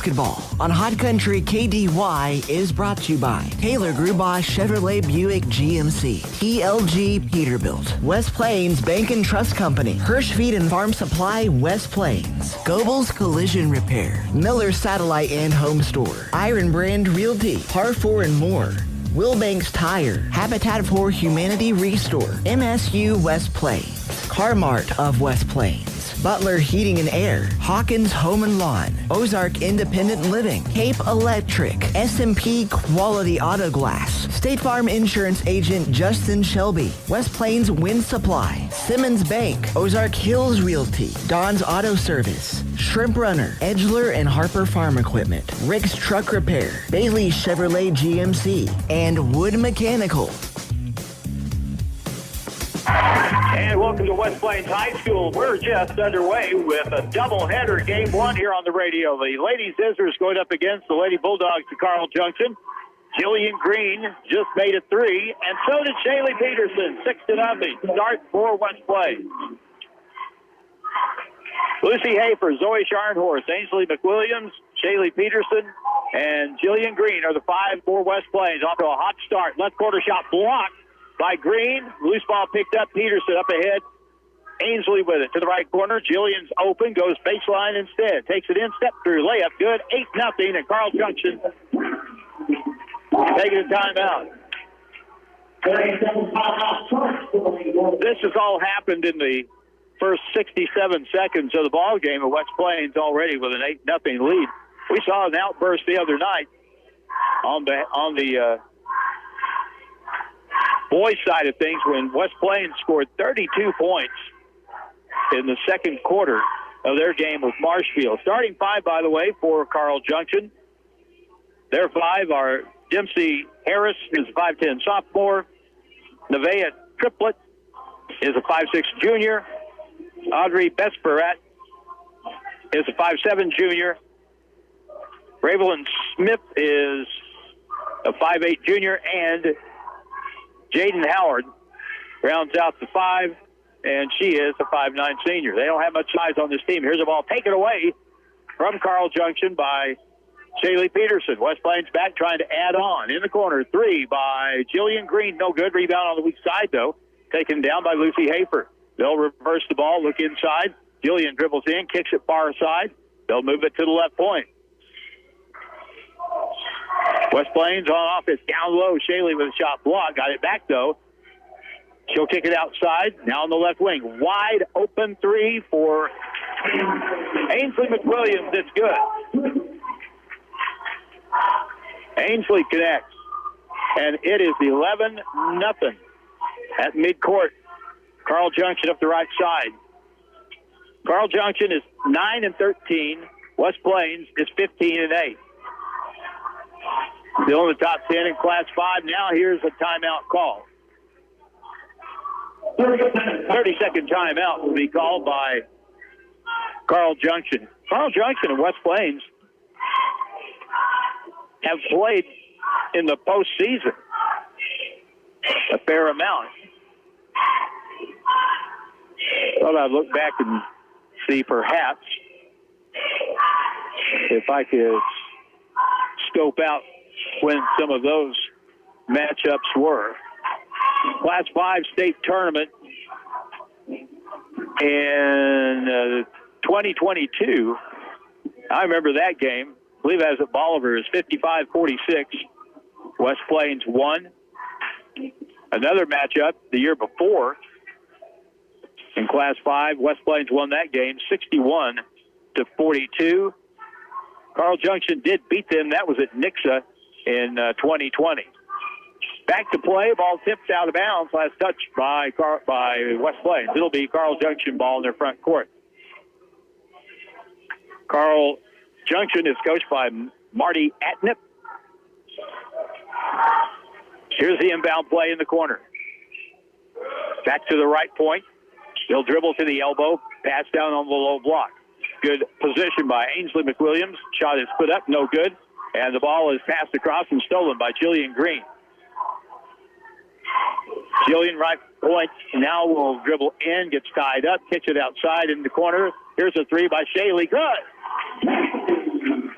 basketball on Hot Country KDY is brought to you by Taylor Grubaugh Chevrolet Buick GMC, TLG Peterbilt, West Plains Bank and Trust Company, Hirsch Feed and Farm Supply West Plains, Goebel's Collision Repair, Miller Satellite and Home Store, Iron Brand Realty, Par4 and more, Wilbanks Tire, Habitat for Humanity Restore, MSU West Plains, Car-Mart of West Plains, Butler Heating and Air, Hawkins Home and Lawn, Ozark Independent Living, Cape Electric, S&P Quality Auto Glass, State Farm Insurance Agent Justin Shelby, West Plains Wind Supply, Simmons Bank, Ozark Hills Realty, Don's Auto Service, Shrimp Runner, Edgeler and Harper Farm Equipment, Rick's Truck Repair, Bailey Chevrolet GMC, and Wood Mechanical. And welcome to West Plains High School. We're just underway with a doubleheader, game one here on the radio. The Lady Zizzers going up against the Lady Bulldogs to Carl Junction. Jillian Green just made it 3, and so did Shaylee Peterson, 6-0. Start for West Plains. Lucy Hafer, Zoe Scharnhorst, Ainsley McWilliams, Shaylee Peterson, and Jillian Green are the 5 for West Plains. Off to a hot start. Left quarter shot blocked by Green. Loose ball picked up. Peterson up ahead. Ainsley with it to the right corner. Jillian's open. Goes baseline instead. Takes it in. Step through. Layup good. 8-0. And Carl Junction taking a timeout. This has all happened in the first 67 seconds of the ball game at West Plains already with an 8-0 lead. We saw an outburst the other night on the boys' side of things when West Plains scored 32 points in the second quarter of their game with Marshfield. Starting 5, by the way, for Carl Junction. Their 5 are Dempsey Harris, who's a 5'10 sophomore. Nevaeh Triplett is a 5'6 junior. Audrey Besperat is a 5'7 junior. Ravelyn Smith is a 5'8 junior, and Jaden Howard rounds out the 5, and she is a 5'9 senior. They don't have much size on this team. Here's the ball taken away from Carl Junction by Shaylee Peterson. West Plains back trying to add on. In the corner, 3 by Jillian Green. No good. Rebound on the weak side, though. Taken down by Lucy Hafer. They'll reverse the ball, look inside. Jillian dribbles in, kicks it far side. They'll move it to the left point. West Plains on offense, down low. Shaylee with a shot block. Got it back, though. She'll kick it outside. Now on the left wing. Wide open 3 for Ainsley McWilliams. It's good. Ainsley connects. And it is 11-0 at midcourt. Carl Junction up the right side. Carl Junction is 9-13. West Plains is 15-8. Still in the top 10 in Class 5. Now here's a timeout call. 30-second timeout will be called by Carl Junction. Carl Junction and West Plains have played in the postseason a fair amount. Thought I'd look back and see perhaps if I could scope out when some of those matchups were. Class 5 state tournament in 2022. I remember that game. I believe as at Bolivar is 55-46. West Plains won. Another matchup the year before in Class 5, West Plains won that game 61-42. Carl Junction did beat them. That was at Nixa in 2020. Back to play. Ball tipped out of bounds. Last touch by West Plains. It'll be Carl Junction ball in their front court. Carl Junction is coached by Marty Atnip. Here's the inbound play in the corner. Back to the right point. They'll dribble to the elbow. Pass down on the low block. Good position by Ainsley McWilliams. Shot is put up. No good. And the ball is passed across and stolen by Jillian Green. Jillian right point now will dribble in, gets tied up, kicks it outside in the corner. Here's a 3 by Shaylee. Good.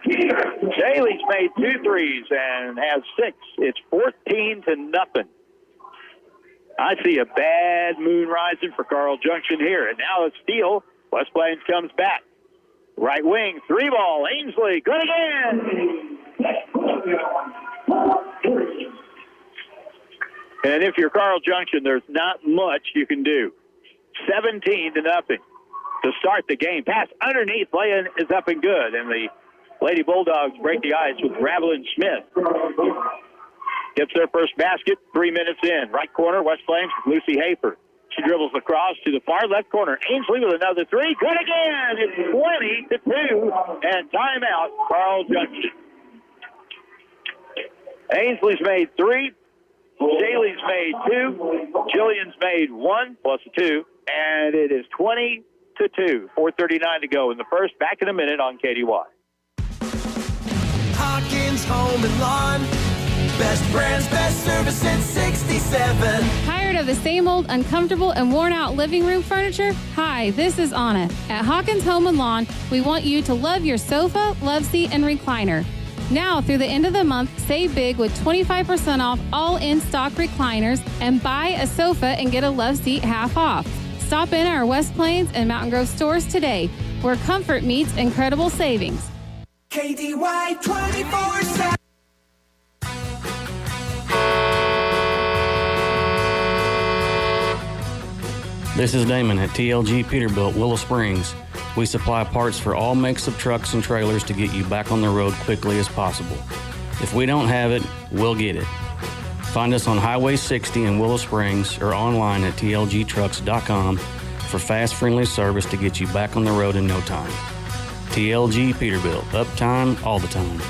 Daly's made 2 threes and has 6. It's 14-0. I see a bad moon rising for Carl Junction here. And now a steal. West Plains comes back. Right wing, 3-ball. Ainsley, good again. And if you're Carl Junction, there's not much you can do. 17-0 to start the game. Pass underneath. Lay-in is up and good. And the Lady Bulldogs break the ice with Gravelin Smith. Gets their first basket 3 minutes in. Right corner, West Plains with Lucy Hafer. She dribbles across to the far left corner. Ainsley with another 3. Good again. It's 20-2. And timeout, Carl Junction. Ainsley's made 3. Daly's made 2. Jillian's made 1 plus a 2. And it is 20-2. 4:39 to go in the first. Back in a minute on KDY. Hawkins Home and Lawn. Best brands, best service since 67. Tired of the same old, uncomfortable, and worn-out living room furniture? Hi, this is Anna. At Hawkins Home and Lawn, we want you to love your sofa, love seat, and recliner. Now, through the end of the month, save big with 25% off all in-stock recliners and buy a sofa and get a love seat half off. Stop in our West Plains and Mountain Grove stores today, where comfort meets incredible savings. KDY 24/7. This is Damon at TLG Peterbilt, Willow Springs. We supply parts for all makes of trucks and trailers to get you back on the road quickly as possible. If we don't have it, we'll get it. Find us on Highway 60 in Willow Springs or online at tlgtrucks.com for fast, friendly service to get you back on the road in no time. TLG Peterbilt, uptime all the time.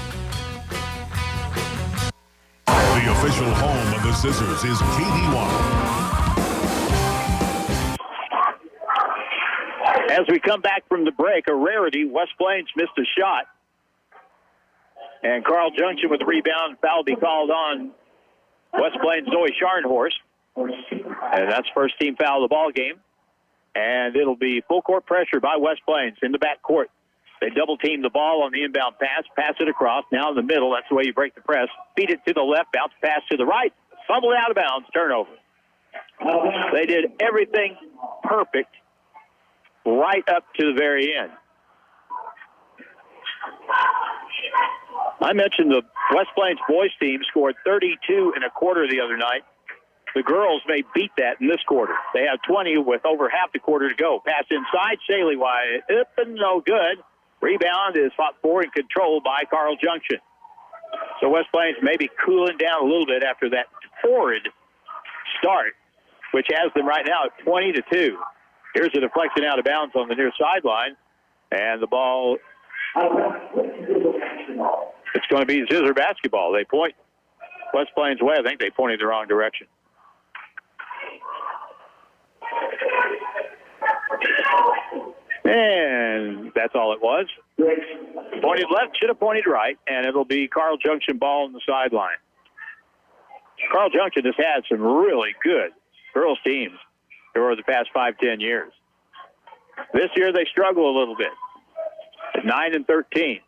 The official home of the Zizzers is KDY. As we come back from the break, a rarity. West Plains missed a shot. And Carl Junction with the rebound. Foul be called on West Plains' Zoe Scharnhorst. And that's first team foul of the ball game. And it'll be full court pressure by West Plains in the back court. They double team the ball on the inbound pass it across. Now in the middle, that's the way you break the press. Feed it to the left, bounce pass to the right. Fumble out of bounds, turnover. They did everything perfect right up to the very end. I mentioned the West Plains boys team scored 32 and a quarter the other night. The girls may beat that in this quarter. They have 20 with over half the quarter to go. Pass inside, Shaley wide open, no good. Rebound is fought for and controlled by Carl Junction. So West Plains may be cooling down a little bit after that torrid start, which has them right now at 20-2. Here's a deflection out of bounds on the near sideline. And the ball, it's going to be Zizzer basketball. They point West Plains' way. I think they pointed the wrong direction. And that's all it was. Pointed left, should have pointed right, and it'll be Carl Junction ball on the sideline. Carl Junction has had some really good girls teams over the past 5-10 years. This year they struggle a little bit. At 9-13.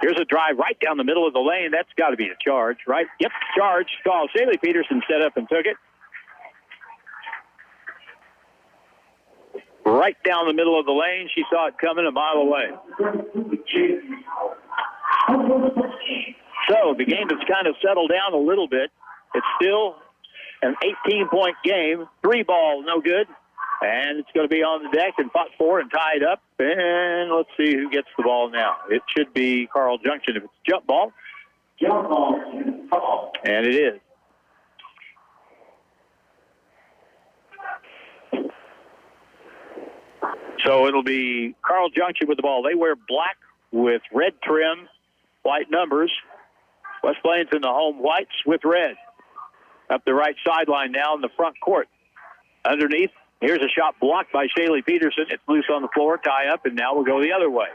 Here's a drive right down the middle of the lane. That's got to be a charge, right? Yep, charge. Call. Shaley Peterson set up and took it. Right down the middle of the lane. She saw it coming a mile away. So the game has kind of settled down a little bit. It's still an 18-point game. 3-ball, no good. And it's going to be on the deck and fought for and tied up. And let's see who gets the ball now. It should be Carl Junction if it's jump ball. Jump ball. And it is. So it'll be Carl Junction with the ball. They wear black with red trim, white numbers. West Plains in the home whites with red. Up the right sideline now in the front court. Underneath, here's a shot blocked by Shaley Peterson. It's loose on the floor, tie up, and now we'll go the other way.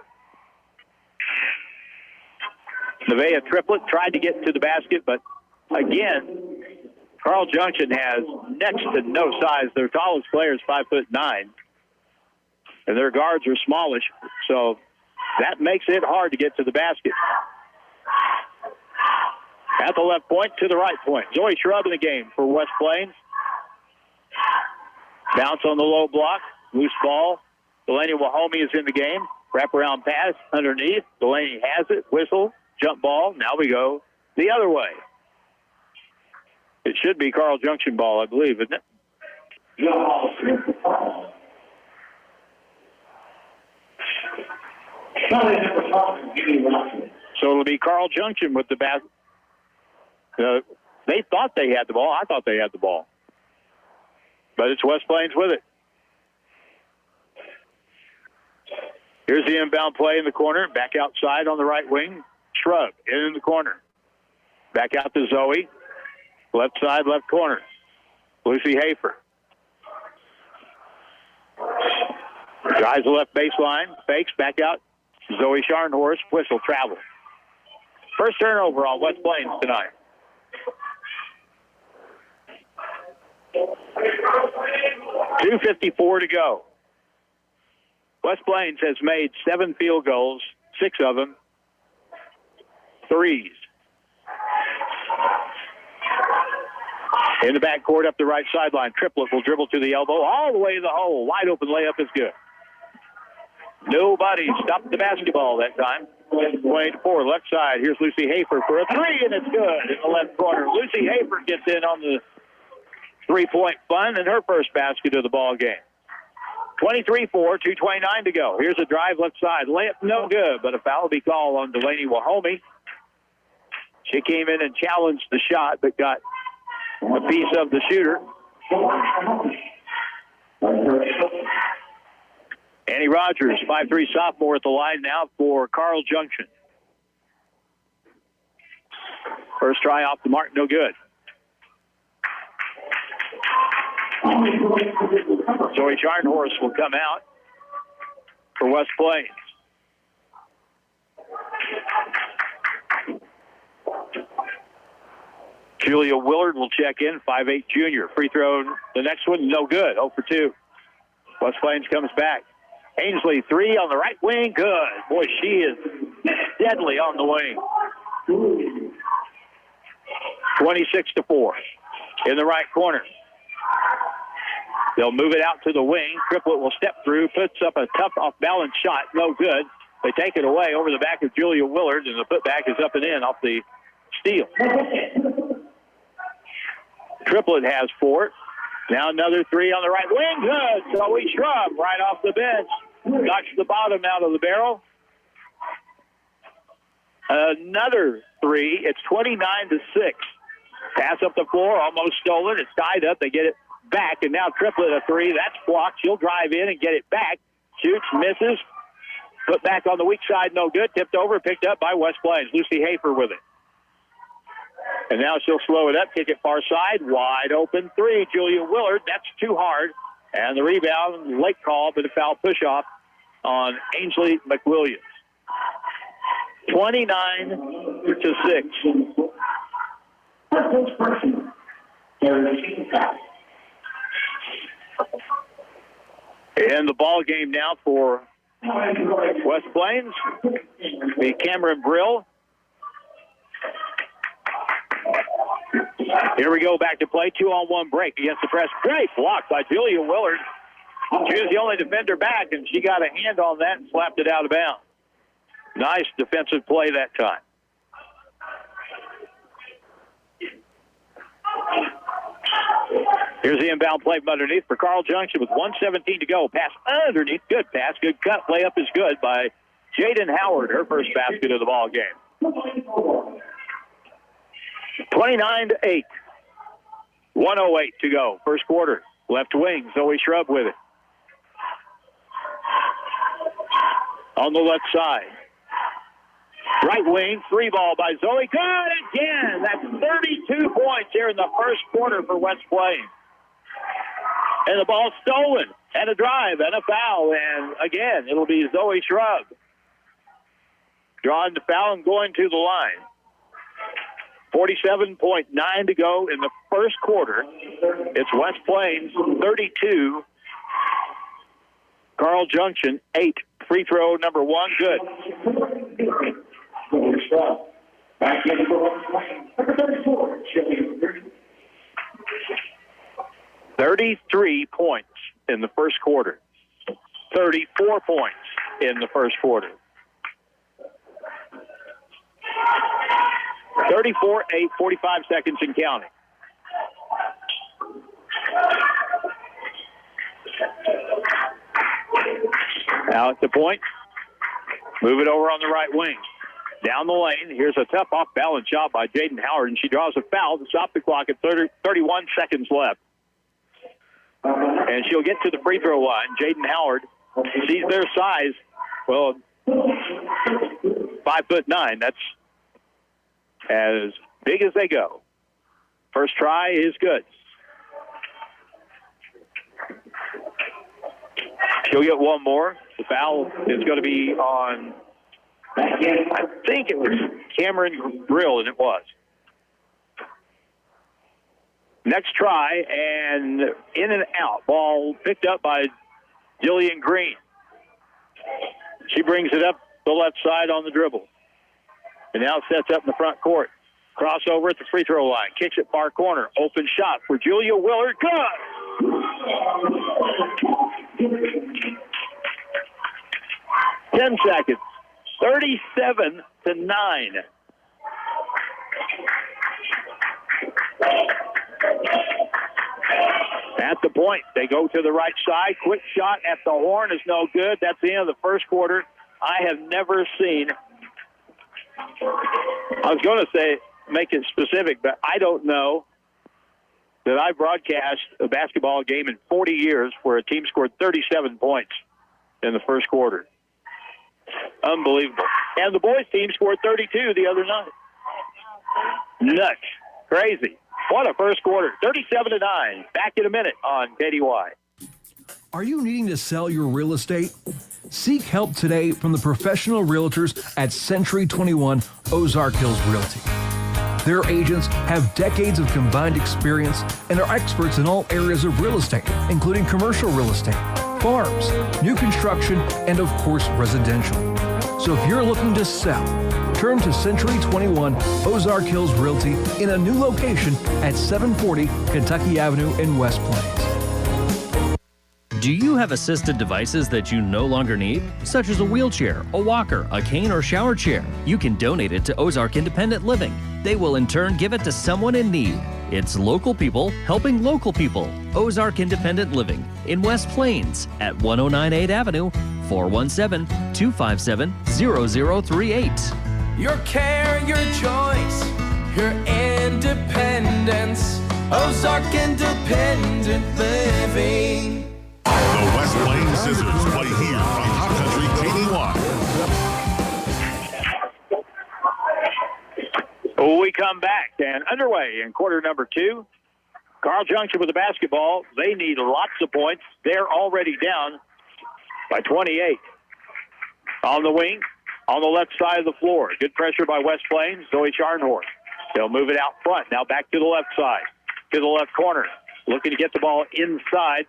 Nevaeh Triplett tried to get to the basket, but again, Carl Junction has next to no size. Their tallest player is 5'9", and their guards are smallish. So That makes it hard to get to the basket. At the left point to the right point. Zoe Shrub in the game for West Plains. Bounce on the low block. Loose ball. Delaney Wahomey is in the game. Wraparound pass underneath. Delaney has it. Whistle. Jump ball. Now we go the other way. It should be Carl Junction ball, I believe, isn't it? So it'll be Carl Junction with the basket. They thought they had the ball. I thought they had the ball. But it's West Plains with it. Here's the inbound play in the corner. Back outside on the right wing. Shrub in the corner. Back out to Zoe. Left side, left corner. Lucy Hafer. Drives the left baseline. Fakes back out. Zoe Scharnhorst. Whistle travel. First turnover on West Plains tonight. .254 to go. West Plains has made 7 field goals, 6 of them threes. In the backcourt up the right sideline, Triplett will dribble to the elbow, all the way to the hole. Wide open layup is good. Nobody stopped the basketball that time. 24, left side. Here's Lucy Hafer for a 3, and it's good in the left corner. Lucy Hafer gets in on the three-point fun and her first basket of the ball game. 23-4, 2:29 to go. Here's a drive left side. Layup no good, but a foul will be called on Delaney Wahomey. She came in and challenged the shot, but got a piece of the shooter. Annie Rogers, 5'3" sophomore at the line now for Carl Junction. First try off the mark, no good. Zoe Scharnhorst will come out for West Plains. Julia Willard will check in, 5'8" junior. Free throw, the next one, no good, 0 for 2. West Plains comes back. Ainsley, 3 on the right wing, good. Boy, she is deadly on the wing. 26-4. In the right corner. They'll move it out to the wing. Triplett will step through, puts up a tough off-balance shot, no good. They take it away over the back of Julia Willard, and the putback is up and in off the steal. Triplett has 4. Now another 3 on the right wing. Good. Zoe Shrub right off the bench. Knocks the bottom out of the barrel. Another 3. It's 29-6. Pass up the floor, almost stolen. It's tied up. They get it back, and now Triplett a 3. That's blocked. She'll drive in and get it back. Shoots, misses. Put back on the weak side, no good. Tipped over, picked up by West Plains. Lucy Hafer with it. And now she'll slow it up, kick it far side. Wide open 3. Julia Willard. That's too hard. And the rebound, late call, but a foul push-off on Ainsley McWilliams. 29-6. And the ball game now for West Plains. The Cameron Brill. Here we go, back to play. 2-on-1 break against the press. Great block by Julia Willard. She was the only defender back, and she got a hand on that and slapped it out of bounds. Nice defensive play that time. Here's the inbound play from underneath for Carl Junction with 1:17 to go. Pass underneath. Good pass. Good cut. Layup is good by Jaden Howard, her first basket of the ball game. 29-8. 1:08 to go. First quarter. Left wing. Zoe Shrub with it. On the left side. Right wing. 3 ball by Zoe. Good again. That's 32 points here in the first quarter for West Plains. And the ball stolen. And a drive and a foul. And again, it'll be Zoe Shrub. Drawing the foul and going to the line. 47.9 to go in the first quarter. It's West Plains 32. Carl Junction 8. Free throw number 1, good. 33 points in the first quarter. 34 points in the first quarter. 34-8, 45 seconds and counting. Now at the point. Move it over on the right wing. Down the lane. Here's a tough off-balance shot by Jaden Howard, and she draws a foul to stop the clock at 31 seconds left. And she'll get to the free throw line. Jaden Howard sees their size. Well, 5'9". That's as big as they go. First try is good. She'll get one more. The foul is going to be on, I think it was Cameron Brill, and it was. Next try, and in and out. Ball picked up by Jillian Green. She brings it up the left side on the dribble. And now sets up in the front court. Crossover at the free throw line. Kicks it far corner. Open shot for Julia Willard. Good! 10 seconds. 37-9. At the point, they go to the right side. Quick shot at the horn is no good. That's the end of the first quarter. I have never seen, I was going to say, make it specific, but I don't know that I broadcast a basketball game in 40 years where a team scored 37 points in the first quarter. Unbelievable. And the boys' team scored 32 the other night. Nuts. Crazy. What a first quarter. 37-9. Back in a minute on KDY. Are you needing to sell your real estate? Seek help today from the professional realtors at Century 21 Ozark Hills Realty. Their agents have decades of combined experience and are experts in all areas of real estate, including commercial real estate, farms, new construction, and of course, residential. So if you're looking to sell, turn to Century 21 Ozark Hills Realty in a new location at 740 Kentucky Avenue in West Plains. Do you have assisted devices that you no longer need, such as a wheelchair, a walker, a cane, or shower chair? You can donate it to Ozark Independent Living. They will in turn give it to someone in need. It's local people helping local people. Ozark Independent Living in West Plains at 1098 Avenue, 417-257-0038. Your care, your choice, your independence. Ozark Independent Living. The West Plains Zizzers play here on Hot Country KDY. We come back and underway in quarter number 2. Carl Junction with the basketball. They need lots of points. They're already down by 28. On the wing, on the left side of the floor. Good pressure by West Plains. Zoe Scharnhorst. They'll move it out front. Now back to the left side, to the left corner. Looking to get the ball inside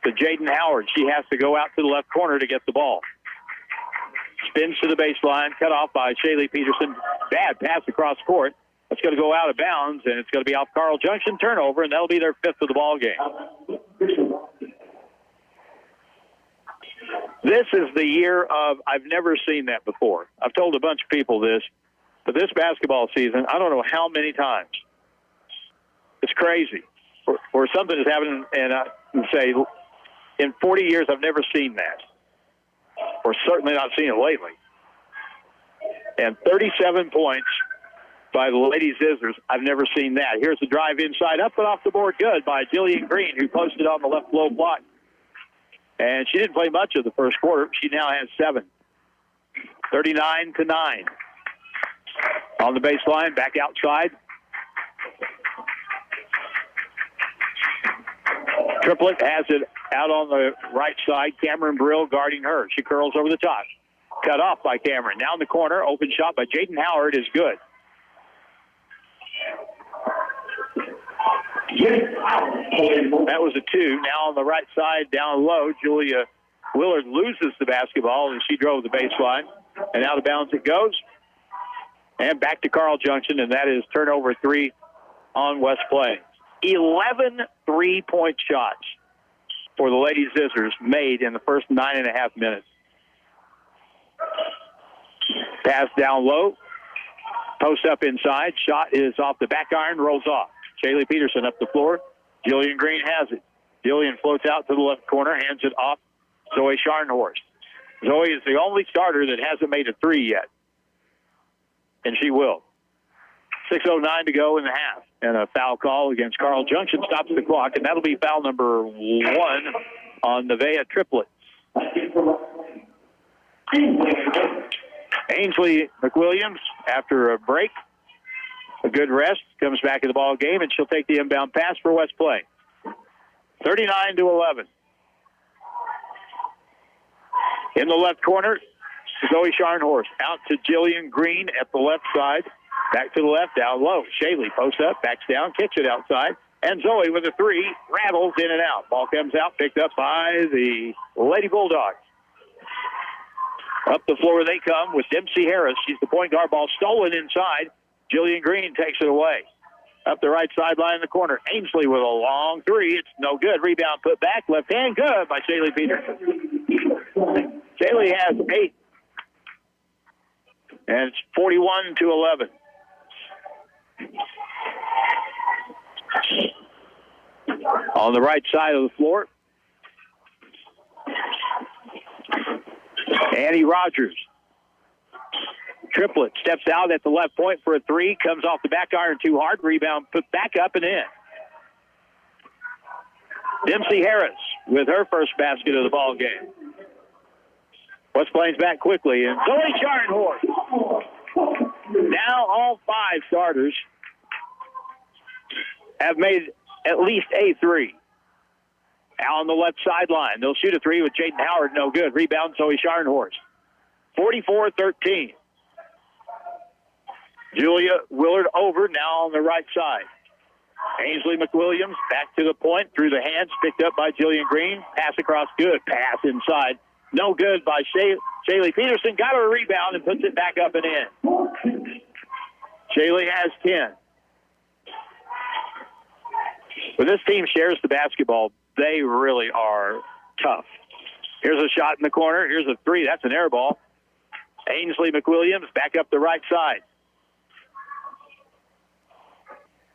to Jaden Howard. She has to go out to the left corner to get the ball. Spins to the baseline, cut off by Shaylee Peterson. Bad pass across court. That's going to go out of bounds, and it's going to be off Carl Junction. Turnover, and that'll be their 5th of the ball game. This is the year of, I've never seen that before. I've told a bunch of people this, but this basketball season, I don't know how many times. It's crazy. Or something is happening, and I can say, in 40 years, I've never seen that. Or certainly not seen it lately. And 37 points by the Lady Zizzers. I've never seen that. Here's the drive inside, up and off the board, good by Jillian Green, who posted on the left low block. And she didn't play much of the first quarter. She now has 7. 39-9. On the baseline, back outside. Triplet has it out on the right side. Cameron Brill guarding her. She curls over the top. Cut off by Cameron. Now in the corner. Open shot by Jaden Howard is good. That was a 2. Now on the right side, down low, Julia Willard loses the basketball, and she drove the baseline. And out of bounds it goes. And back to Carl Junction, and that is turnover 3 on West Plains. 11 3-point shots for the Lady Zizzers made in the first 9.5 minutes. Pass down low. Post up inside. Shot is off the back iron, rolls off. Shaylee Peterson up the floor. Jillian Green has it. Jillian floats out to the left corner, hands it off Zoe Scharnhorst. Zoe is the only starter that hasn't made a three yet. And she will. 6:09 to go in the half. And a foul call against Carl Junction stops the clock, and that'll be foul number 1 on Nevaeh Triplett. Ainsley McWilliams, after a break, a good rest, comes back in the ball game, and she'll take the inbound pass for West Plains. 39-11. In the left corner, Zoe Scharnhorst out to Jillian Green at the left side. Back to the left, down low. Shaley posts up, backs down, kicks it outside. And Zoe with a three, rattles in and out. Ball comes out, picked up by the Lady Bulldogs. Up the floor they come with Dempsey Harris. She's the point guard. Ball stolen inside. Jillian Green takes it away. Up the right sideline in the corner. Ainsley with a long three. It's no good. Rebound put back. Left hand good by Shaylee Peterson. Shaylee has 8. And it's 41-11. On the right side of the floor, Annie Rogers. Triplett steps out at the left point for a three, comes off the back iron too hard, rebound put back up and in. Dempsey Harris with her first basket of the ball game. West Plains back quickly, and Zoe Scharnhorst. Now all 5 starters have made at least a three. Out on the left sideline, they'll shoot a three with Jaden Howard, no good. Rebound, Zoe Scharnhorst. 44-13. Julia Willard over, now on the right side. Ainsley McWilliams back to the point, through the hands, picked up by Jillian Green. Pass across, good. Pass inside. No good by Shaylee Peterson. Got her a rebound and puts it back up and in. Shaylee has 10. When this team shares the basketball, they really are tough. Here's a shot in the corner. Here's a three. That's an air ball. Ainsley McWilliams back up the right side.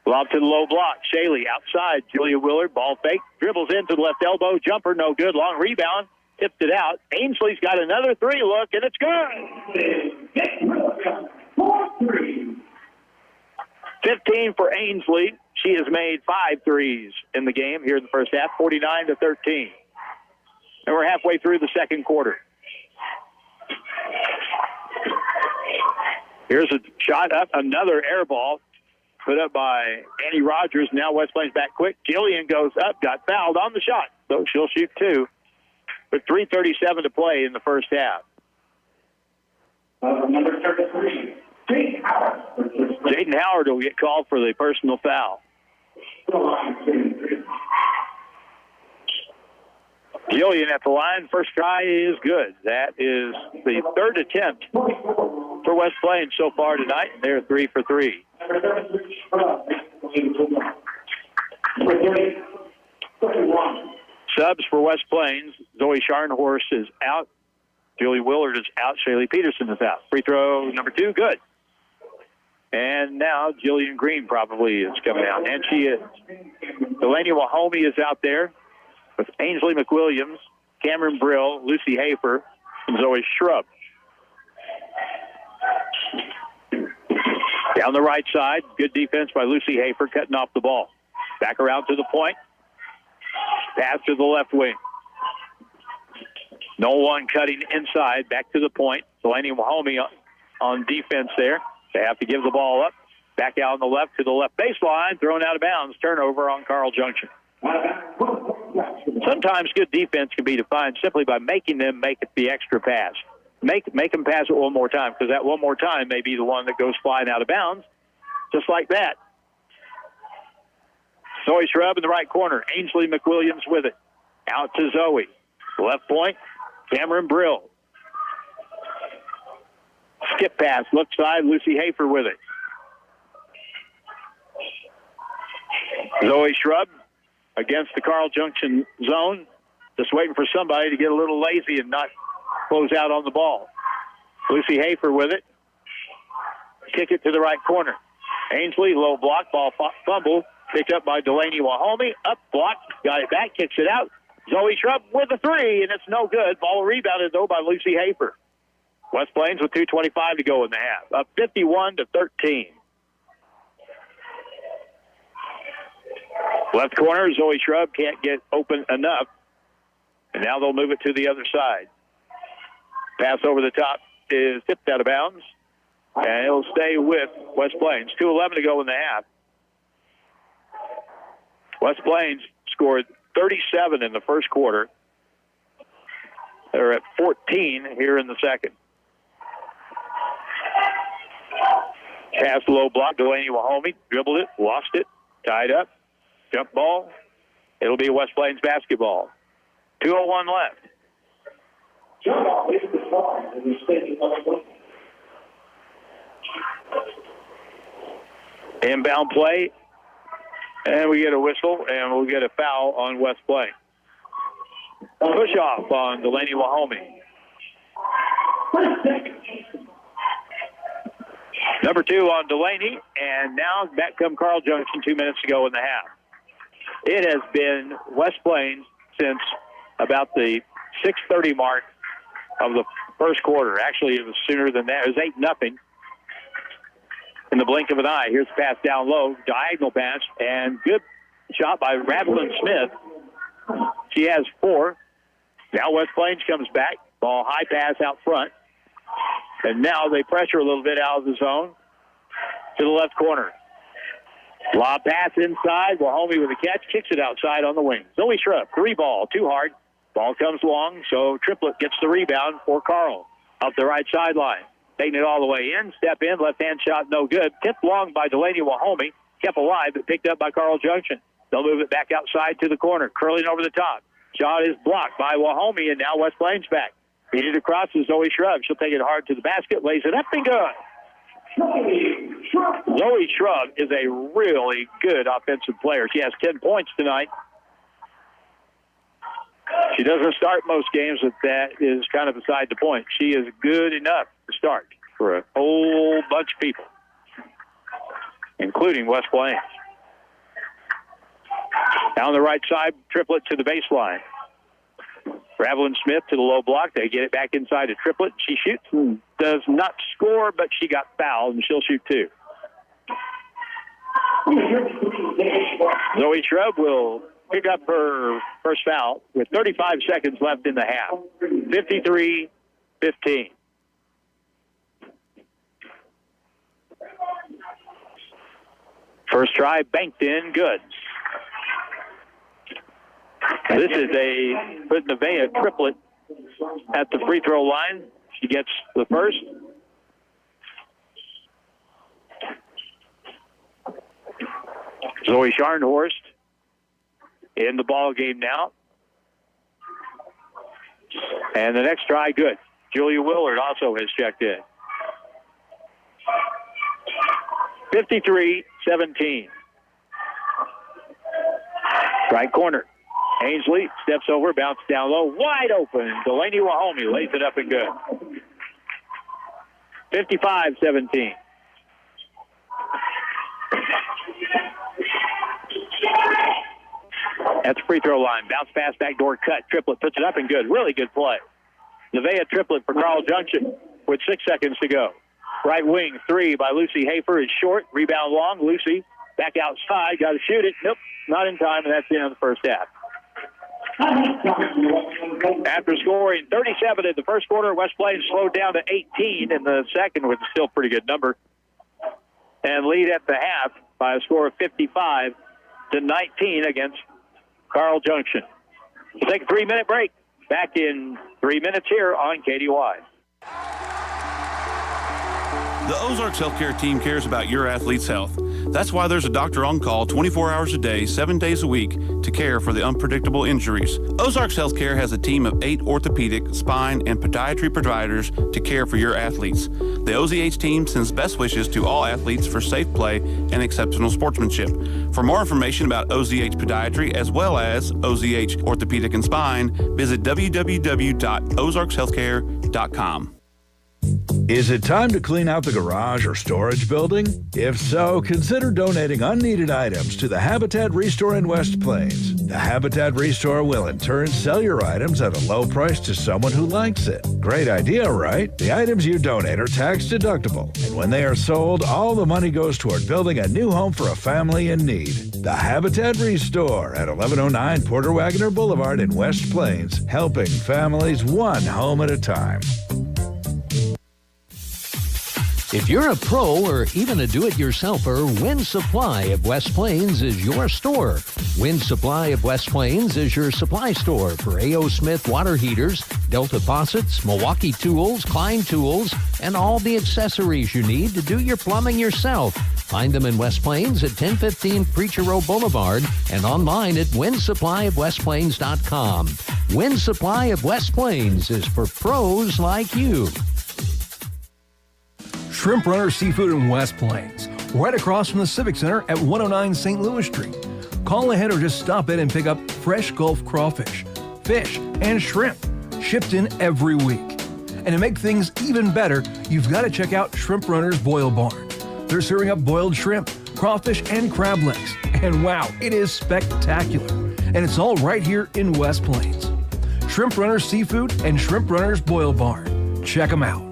Lob to the low block. Shaylee outside. Julia Willard, ball fake. Dribbles into the left elbow. Jumper, no good. Long rebound. Tipped it out. Ainsley's got another three look, and it's good. 15 for Ainsley. She has made 5 threes in the game here in the first half, 49-13. And we're halfway through the second quarter. Here's a shot up, another air ball put up by Annie Rogers. Now West Plains back quick. Jillian goes up, got fouled on the shot, so she'll shoot 2. With 3:37 to play in the first half. Number 33, Jaden Howard will get called for the personal foul. Jillian at the line. First try is good. That is the 3rd attempt for West Plains so far tonight. They're 3 for 3. Subs for West Plains. Zoe Scharnhorst is out. Julie Willard is out. Shaylee Peterson is out. Free throw number 2, good. And now Jillian Green probably is coming out. And she is. Delaney Wahomey is out there with Ainsley McWilliams, Cameron Brill, Lucy Hafer, and Zoe Shrub. Down the right side, good defense by Lucy Hafer, cutting off the ball. Back around to the point. Pass to the left wing. No one cutting inside. Back to the point. Delaney Wahomey on defense there. They have to give the ball up. Back out on the left to the left baseline. Thrown out of bounds. Turnover on Carl Junction. Sometimes good defense can be defined simply by making them make the extra pass. Make them pass it one more time, because that one more time may be the one that goes flying out of bounds. Just like that. Zoe Shrub in the right corner. Ainsley McWilliams with it. Out to Zoe. Left point. Cameron Brill. Skip pass, left side, Lucy Hafer with it. Zoe Shrub against the Carl Junction zone. Just waiting for somebody to get a little lazy and not close out on the ball. Lucy Hafer with it. Kick it to the right corner. Ainsley, low block, ball fumble. Picked up by Delaney Wahomey. Up block, got it back, kicks it out. Zoe Shrub with a three, and it's no good. Ball rebounded, though, by Lucy Hafer. West Plains with 2:25 to go in the half. Up 51-13. Left corner, Zoe Shrub can't get open enough. And now they'll move it to the other side. Pass over the top is tipped out of bounds. And it'll stay with West Plains. 2:11 to go in the half. West Plains scored 37 in the first quarter. They're at 14 here in the second. Pass low block, Delaney Wahomey dribbled it, lost it, tied up, jump ball. It'll be West Plains basketball. 2:01 left. Inbound play, and we get a whistle, and we'll get a foul on West Plains. Push off on Delaney Wahomey. Number 2 on Delaney, and now back come Carl Junction 2 minutes to go in the half. It has been West Plains since about the 6:30 mark of the first quarter. Actually, it was sooner than that. It was 8-0 in the blink of an eye. Here's the pass down low, diagonal pass, and good shot by Ravelyn Smith. She has 4. Now West Plains comes back. Ball high pass out front. And now they pressure a little bit out of the zone to the left corner. Lob pass inside. Wahomey with a catch. Kicks it outside on the wing. Zoe Shrub, 3 ball, too hard. Ball comes long, so Triplett gets the rebound for Carl up the right sideline. Taking it all the way in. Step in. Left-hand shot, no good. Tipped long by Delaney Wahomey. Kept alive, but picked up by Carl Junction. They'll move it back outside to the corner. Curling over the top. Shot is blocked by Wahomey, and now West Plains back. Beat it across to Zoe Shrub. She'll take it hard to the basket. Lays it up and good. Zoe Shrub is a really good offensive player. She has 10 points tonight. She doesn't start most games, but that is kind of beside the point. She is good enough to start for a whole bunch of people, including West Plains. Down the right side, Triplett to the baseline. Ravelyn Smith to the low block. They get it back inside to Triplett. She shoots and does not score, but she got fouled, and she'll shoot 2. Zoe Shrub will pick up her first foul with 35 seconds left in the half. 53-15. First try, banked in, good. This is a put Nevaeh Triplett at the free throw line. She gets the first. Zoe Scharnhorst in the ball game now. And the next try, good. Julia Willard also has checked in. 53-17. Right corner. Ainsley steps over, bounces down low, wide open. Delaney Wahomey lays it up and good. 55-17. At the free throw line, bounce pass, backdoor cut. Triplett puts it up and good. Really good play. Nevaeh Triplett for Carl Junction with 6 seconds to go. Right wing, 3 by Lucy Hafer is short. Rebound long. Lucy back outside. Got to shoot it. Nope, not in time, and that's the end of the first half. After scoring 37 in the first quarter, West Plains slowed down to 18 in the second, with a still pretty good number, and lead at the half by a score of 55-19 against Carl Junction. We'll take a 3-minute break. Back in 3 minutes here on KDY. The Ozarks Healthcare team cares about your athlete's health. That's why there's a doctor on call 24 hours a day, 7 days a week to care for the unpredictable injuries. Ozarks Healthcare has a team of 8 orthopedic, spine, and podiatry providers to care for your athletes. The OZH team sends best wishes to all athletes for safe play and exceptional sportsmanship. For more information about OZH Podiatry as well as OZH Orthopedic and Spine, visit www.ozarkshealthcare.com. Is it time to clean out the garage or storage building? If so, consider donating unneeded items to the Habitat Restore in West Plains. The Habitat Restore will in turn sell your items at a low price to someone who likes it. Great idea, right? The items you donate are tax deductible, and when they are sold, all the money goes toward building a new home for a family in need. The Habitat Restore at 1109 Porter Wagoner Boulevard in West Plains, helping families one home at a time. If you're a pro or even a do-it-yourselfer, Wind Supply of West Plains is your store. Wind Supply of West Plains is your supply store for A.O. Smith water heaters, Delta faucets, Milwaukee tools, Klein tools, and all the accessories you need to do your plumbing yourself. Find them in West Plains at 1015 Preacher Row Boulevard and online at windsupplyofwestplains.com. Wind Supply of West Plains is for pros like you. Shrimp Runner Seafood in West Plains, right across from the Civic Center at 109 St. Louis Street. Call ahead or just stop in and pick up fresh Gulf crawfish, fish, and shrimp, shipped in every week. And to make things even better, you've got to check out Shrimp Runner's Boil Barn. They're serving up boiled shrimp, crawfish, and crab legs. And wow, it is spectacular. And it's all right here in West Plains. Shrimp Runner's Seafood and Shrimp Runner's Boil Barn. Check them out.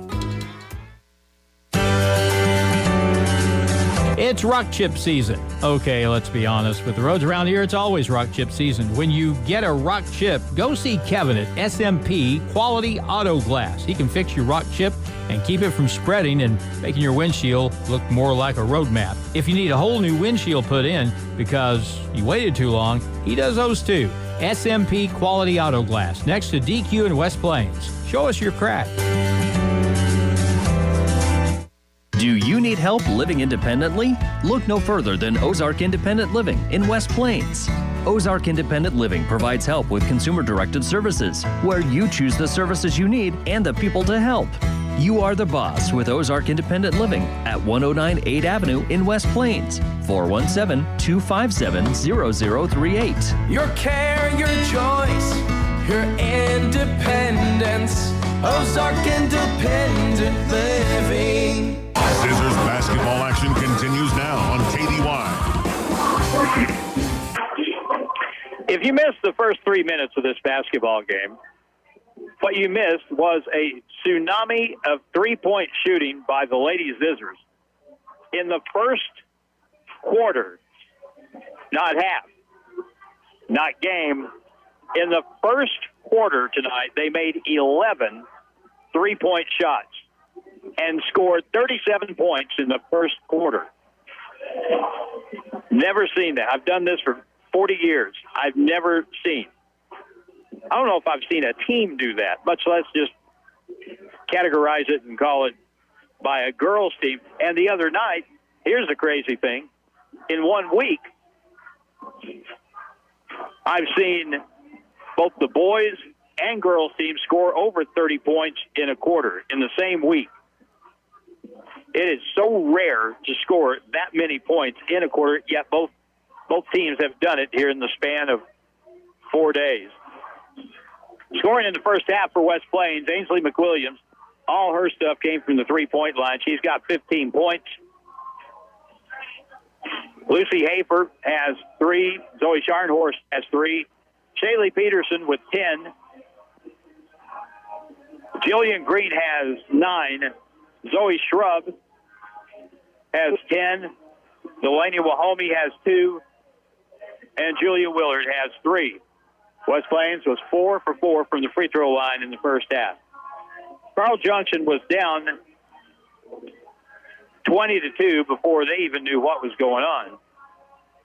It's rock chip season. Okay, let's be honest. With the roads around here, it's always rock chip season. When you get a rock chip, go see Kevin at SMP Quality Auto Glass. He can fix your rock chip and keep it from spreading and making your windshield look more like a road map. If you need a whole new windshield put in because you waited too long, he does those too. SMP Quality Auto Glass, next to DQ in West Plains. Show us your crack. Do you need help living independently? Look no further than Ozark Independent Living in West Plains. Ozark Independent Living provides help with consumer-directed services, where you choose the services you need and the people to help. You are the boss with Ozark Independent Living at 109 8th Avenue in West Plains. 417-257-0038. Your care, your choice, your independence. Ozark Independent Living. Zizzers basketball action continues now on KDY. If you missed the first 3 minutes of this basketball game, what you missed was a tsunami of three-point shooting by the Lady Zizzers. In the first quarter, not half, not game, in the first quarter tonight, they made 11 three-point shots and scored 37 points in the first quarter. Never seen that. I've done this for 40 years. I've never seen. I don't know if I've seen a team do that, much less just categorize it and call it by a girls' team. And the other night, here's the crazy thing. In 1 week, I've seen both the boys and girls' teams score over 30 points in a quarter in the same week. It is so rare to score that many points in a quarter, yet both teams have done it here in the span of 4 days. Scoring in the first half for West Plains, Ainsley McWilliams, all her stuff came from the three-point line. She's got 15 points. Lucy Hafer has 3. Zoe Scharnhorst has 3. Shaylee Peterson with 10. Jillian Green has 9. Zoe Shrub has 10. Delaney Wahomey has 2. And Julia Willard has 3. West Plains was 4 for 4 from the free throw line in the first half. Carl Junction was down 20-2 before they even knew what was going on.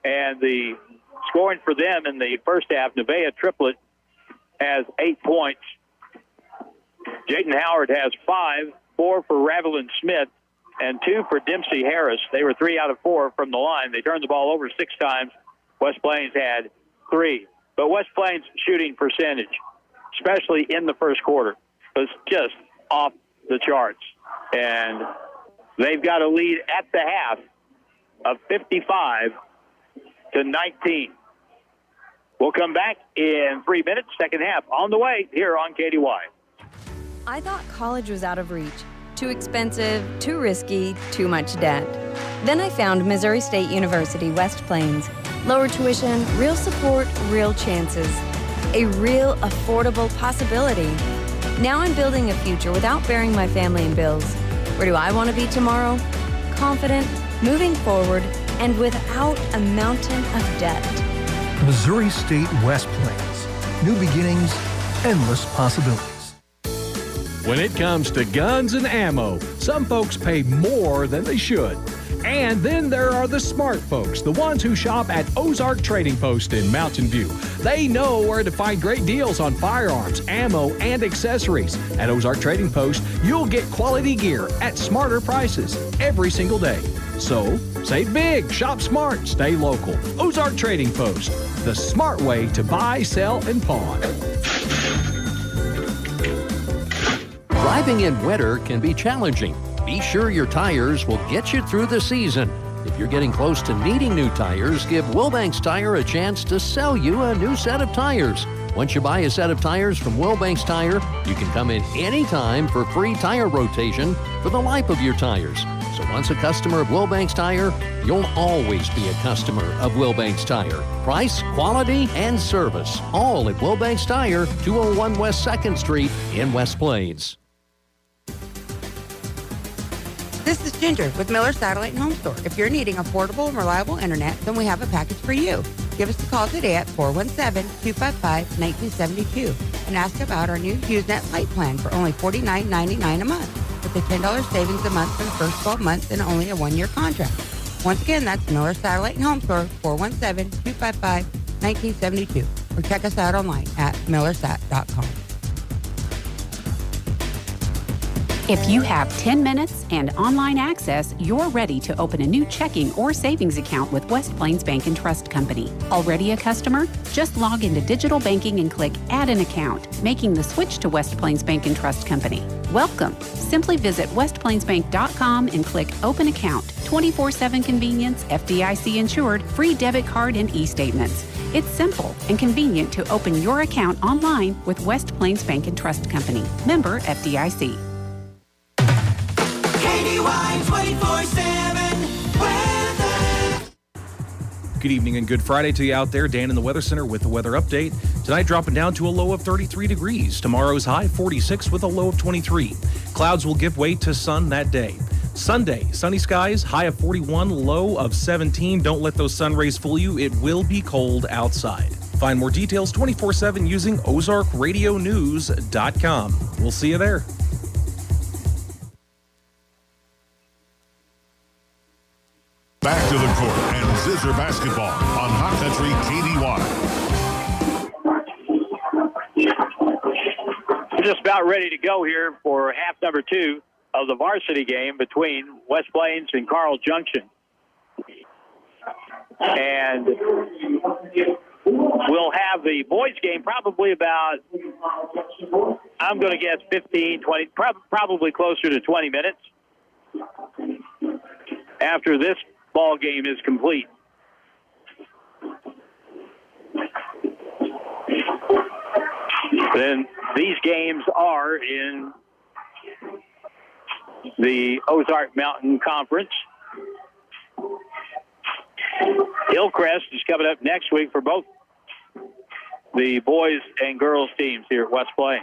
And the scoring for them in the first half, Nevaeh Triplett has 8 points. Jayden Howard has 5, 4 for Ravelyn Smith, and 2 for Dempsey Harris. They were 3 out of 4 from the line. They turned the ball over 6 times. West Plains had 3. But West Plains' shooting percentage, especially in the first quarter, was just off the charts. And they've got a lead at the half of 55-19. We'll come back in 3 minutes, second half on the way here on KDY. I thought college was out of reach. Too expensive, too risky, too much debt. Then I found Missouri State University, West Plains. Lower tuition, real support, real chances. A real affordable possibility. Now I'm building a future without bearing my family in bills. Where do I want to be tomorrow? Confident, moving forward, and without a mountain of debt. Missouri State West Plains. New beginnings, endless possibilities. When it comes to guns and ammo, some folks pay more than they should. And then there are the smart folks, the ones who shop at Ozark Trading Post in Mountain View. They know where to find great deals on firearms, ammo, and accessories. At Ozark Trading Post, you'll get quality gear at smarter prices every single day. So, save big, shop smart, stay local. Ozark Trading Post, the smart way to buy, sell, and pawn. Driving in winter can be challenging. Be sure your tires will get you through the season. If you're getting close to needing new tires, give Wilbanks Tire a chance to sell you a new set of tires. Once you buy a set of tires from Wilbanks Tire, you can come in anytime for free tire rotation for the life of your tires. So once a customer of Wilbanks Tire, you'll always be a customer of Wilbanks Tire. Price, quality, and service, all at Wilbanks Tire, 201 West 2nd Street in West Plains. This is Ginger with Miller Satellite and Home Store. If you're needing affordable and reliable internet, then we have a package for you. Give us a call today at 417-255-1972 and ask about our new HughesNet Light plan for only $49.99 a month with a $10 savings a month for the first 12 months and only a 1-year contract. Once again, that's Miller Satellite and Home Store, 417-255-1972. Or check us out online at millersat.com. If you have 10 minutes and online access, you're ready to open a new checking or savings account with West Plains Bank and Trust Company. Already a customer? Just log into digital banking and click Add an Account, making the switch to West Plains Bank and Trust Company. Welcome. Simply visit westplainsbank.com and click Open Account. 24/7 convenience, FDIC insured, free debit card and e-statements. It's simple and convenient to open your account online with West Plains Bank and Trust Company. Member FDIC. KDY 24/7 weather. Good evening and good Friday to you out there. Dan in the Weather Center with the weather update. Tonight dropping down to a low of 33 degrees. Tomorrow's high 46 with a low of 23. Clouds will give way to sun that day. Sunday, sunny skies, high of 41, low of 17. Don't let those sun rays fool you. It will be cold outside. Find more details 24/7 using ozarkradionews.com. We'll see you there. Back to the court and Zizzer basketball on Hot Country KDY. We're just about ready to go here for half number 2 of the varsity game between West Plains and Carl Junction. And we'll have the boys game probably about, I'm going to guess 15, 20, probably closer to 20 minutes after this ball game is complete. Then these games are in the Ozark Mountain Conference. Hillcrest is coming up next week for both the boys and girls teams here at West Plains.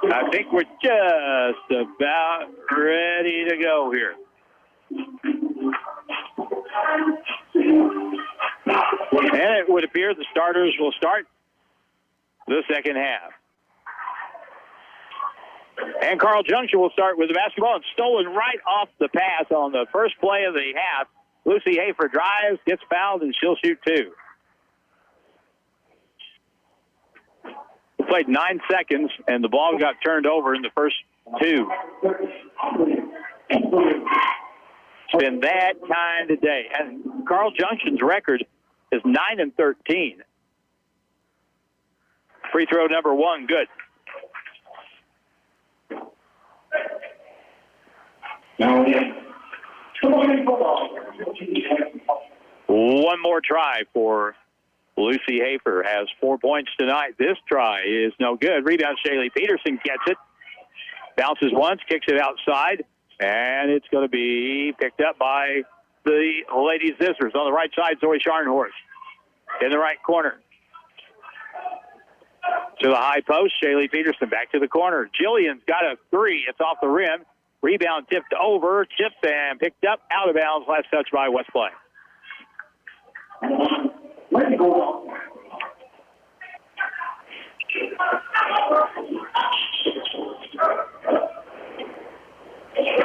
I think we're just about ready to go here. And it would appear the starters will start the second half. And Carl Junction will start with the basketball. It's stolen right off the pass on the first play of the half. Lucy Hafer drives, gets fouled, and she'll shoot 2. We played 9 seconds, and the ball got turned over in the first 2. It's been that kind of day. And Carl Junction's record is 9-13. Free throw number 1, good. One more try for Lucy Hafer. Has 4 points tonight. This try is no good. Rebound, Shaylee Peterson gets it. Bounces once, kicks it outside, and it's going to be picked up by the ladies' Zizzers. On the right side, Zoe Scharnhorst. In the right corner. To the high post, Shaylee Peterson back to the corner. Jillian's got a 3. It's off the rim. Rebound tipped over, tipped and picked up, out of bounds. Last touch by West Plains.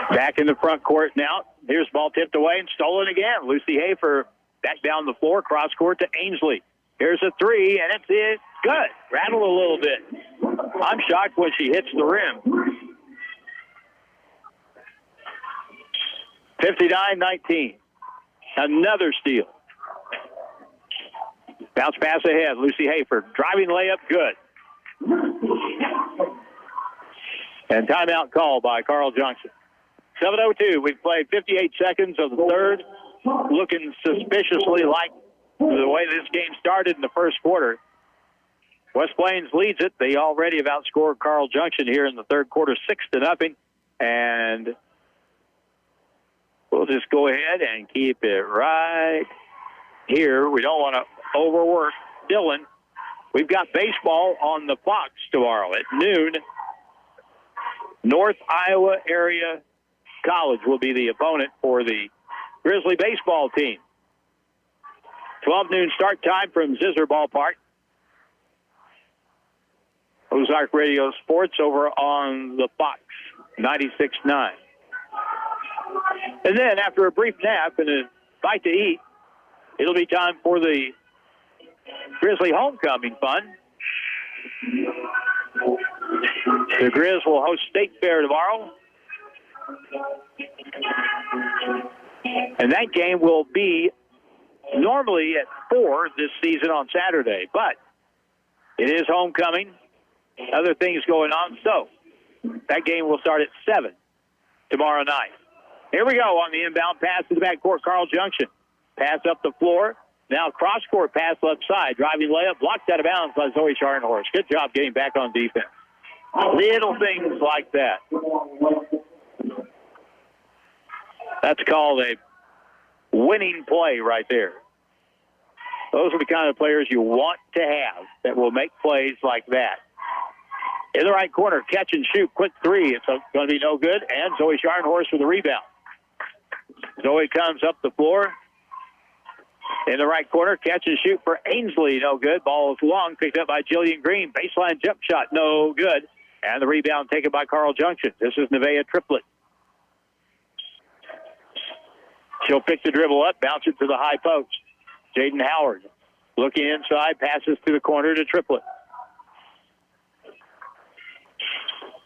Back in the front court now. Here's ball tipped away and stolen again. Lucy Hafer back down the floor, cross court to Ainsley. Here's a 3, and it's good. Rattle a little bit. I'm shocked when she hits the rim. 59-19. Another steal. Bounce pass ahead. Lucy Hafer. Driving layup, good. And timeout call by Carl Junction. 7:02. We've played 58 seconds of the third. Looking suspiciously like the way this game started in the first quarter. West Plains leads it. They already have outscored Carl Junction here in the third quarter, 6-0. And we'll just go ahead and keep it right here. We don't want to overwork Dylan. We've got baseball on the Fox tomorrow at noon. North Iowa Area College will be the opponent for the Grizzly baseball team. 12 noon start time from Zizzer Ballpark. Ozark Radio Sports over on the Fox, 96.9. And then after a brief nap and a bite to eat, it'll be time for the Grizzly homecoming fun. The Grizz will host State Fair tomorrow. And that game will be normally at 4 this season on Saturday, but it is homecoming. Other things going on, so that game will start at 7 tomorrow night. Here we go on the inbound pass to the backcourt, Carl Junction. Pass up the floor. Now cross-court pass left side. Driving layup, blocked out of bounds by Zoe Scharnhorst. Good job getting back on defense. Little things like that. That's called a winning play right there. Those are the kind of players you want to have that will make plays like that. In the right corner, catch and shoot, quick 3. It's going to be no good, and Zoe Scharnhorst with the rebound. Zoe comes up the floor. In the right corner, catch and shoot for Ainsley, no good. Ball is long, picked up by Jillian Green. Baseline jump shot, no good. And the rebound taken by Carl Junction. This is Nevaeh Triplett. She'll pick the dribble up, bounce it to the high post. Jaden Howard looking inside, passes to the corner to Triplett.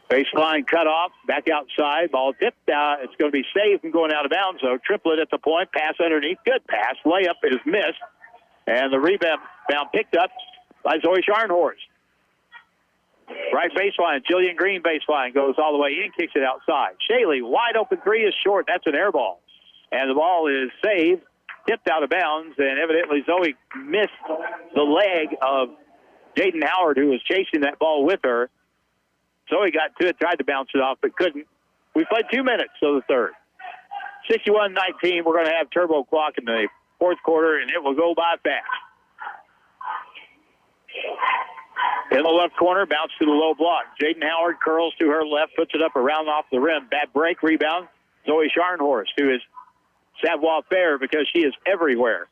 Baseline cut off, back outside, ball tipped out. It's going to be saved from going out of bounds, though. Triplett at the point, pass underneath, good pass. Layup is missed, and the rebound picked up by Zoe Scharnhorst. Right baseline, Jillian Green baseline, goes all the way in, kicks it outside. Shaley, wide open 3 is short. That's an air ball. And the ball is saved, tipped out of bounds, and evidently Zoe missed the leg of Jaden Howard, who was chasing that ball with her. Zoe got to it, tried to bounce it off, but couldn't. We played 2 minutes of the third. 61-19, we're going to have turbo clock in the fourth quarter, and it will go by fast. In the left corner, bounce to the low block. Jaden Howard curls to her left, puts it up around off the rim. Bad break, rebound. Zoe Scharnhorst, who is savoir-faire because she is everywhere.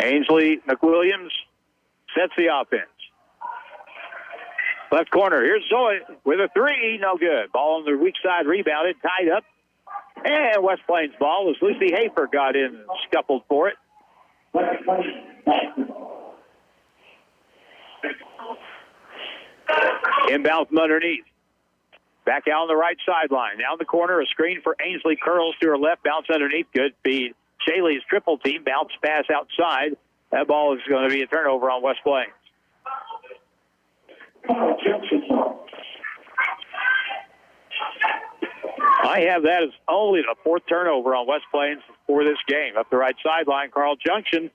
Ainsley McWilliams sets the offense. Left corner, here's Zoe with a 3, no good. Ball on the weak side, rebounded, tied up. And West Plains ball as Lucy Hafer got in and scuffled for it. Inbound from underneath. Back out on the right sideline. Down the corner, a screen for Ainsley. Curls to her left, bounce underneath. Good feed. Shaley's triple team, bounce pass outside. That ball is going to be a turnover on West Plains. I have that as only the fourth turnover on West Plains for this game. Up the right sideline, Carl Junction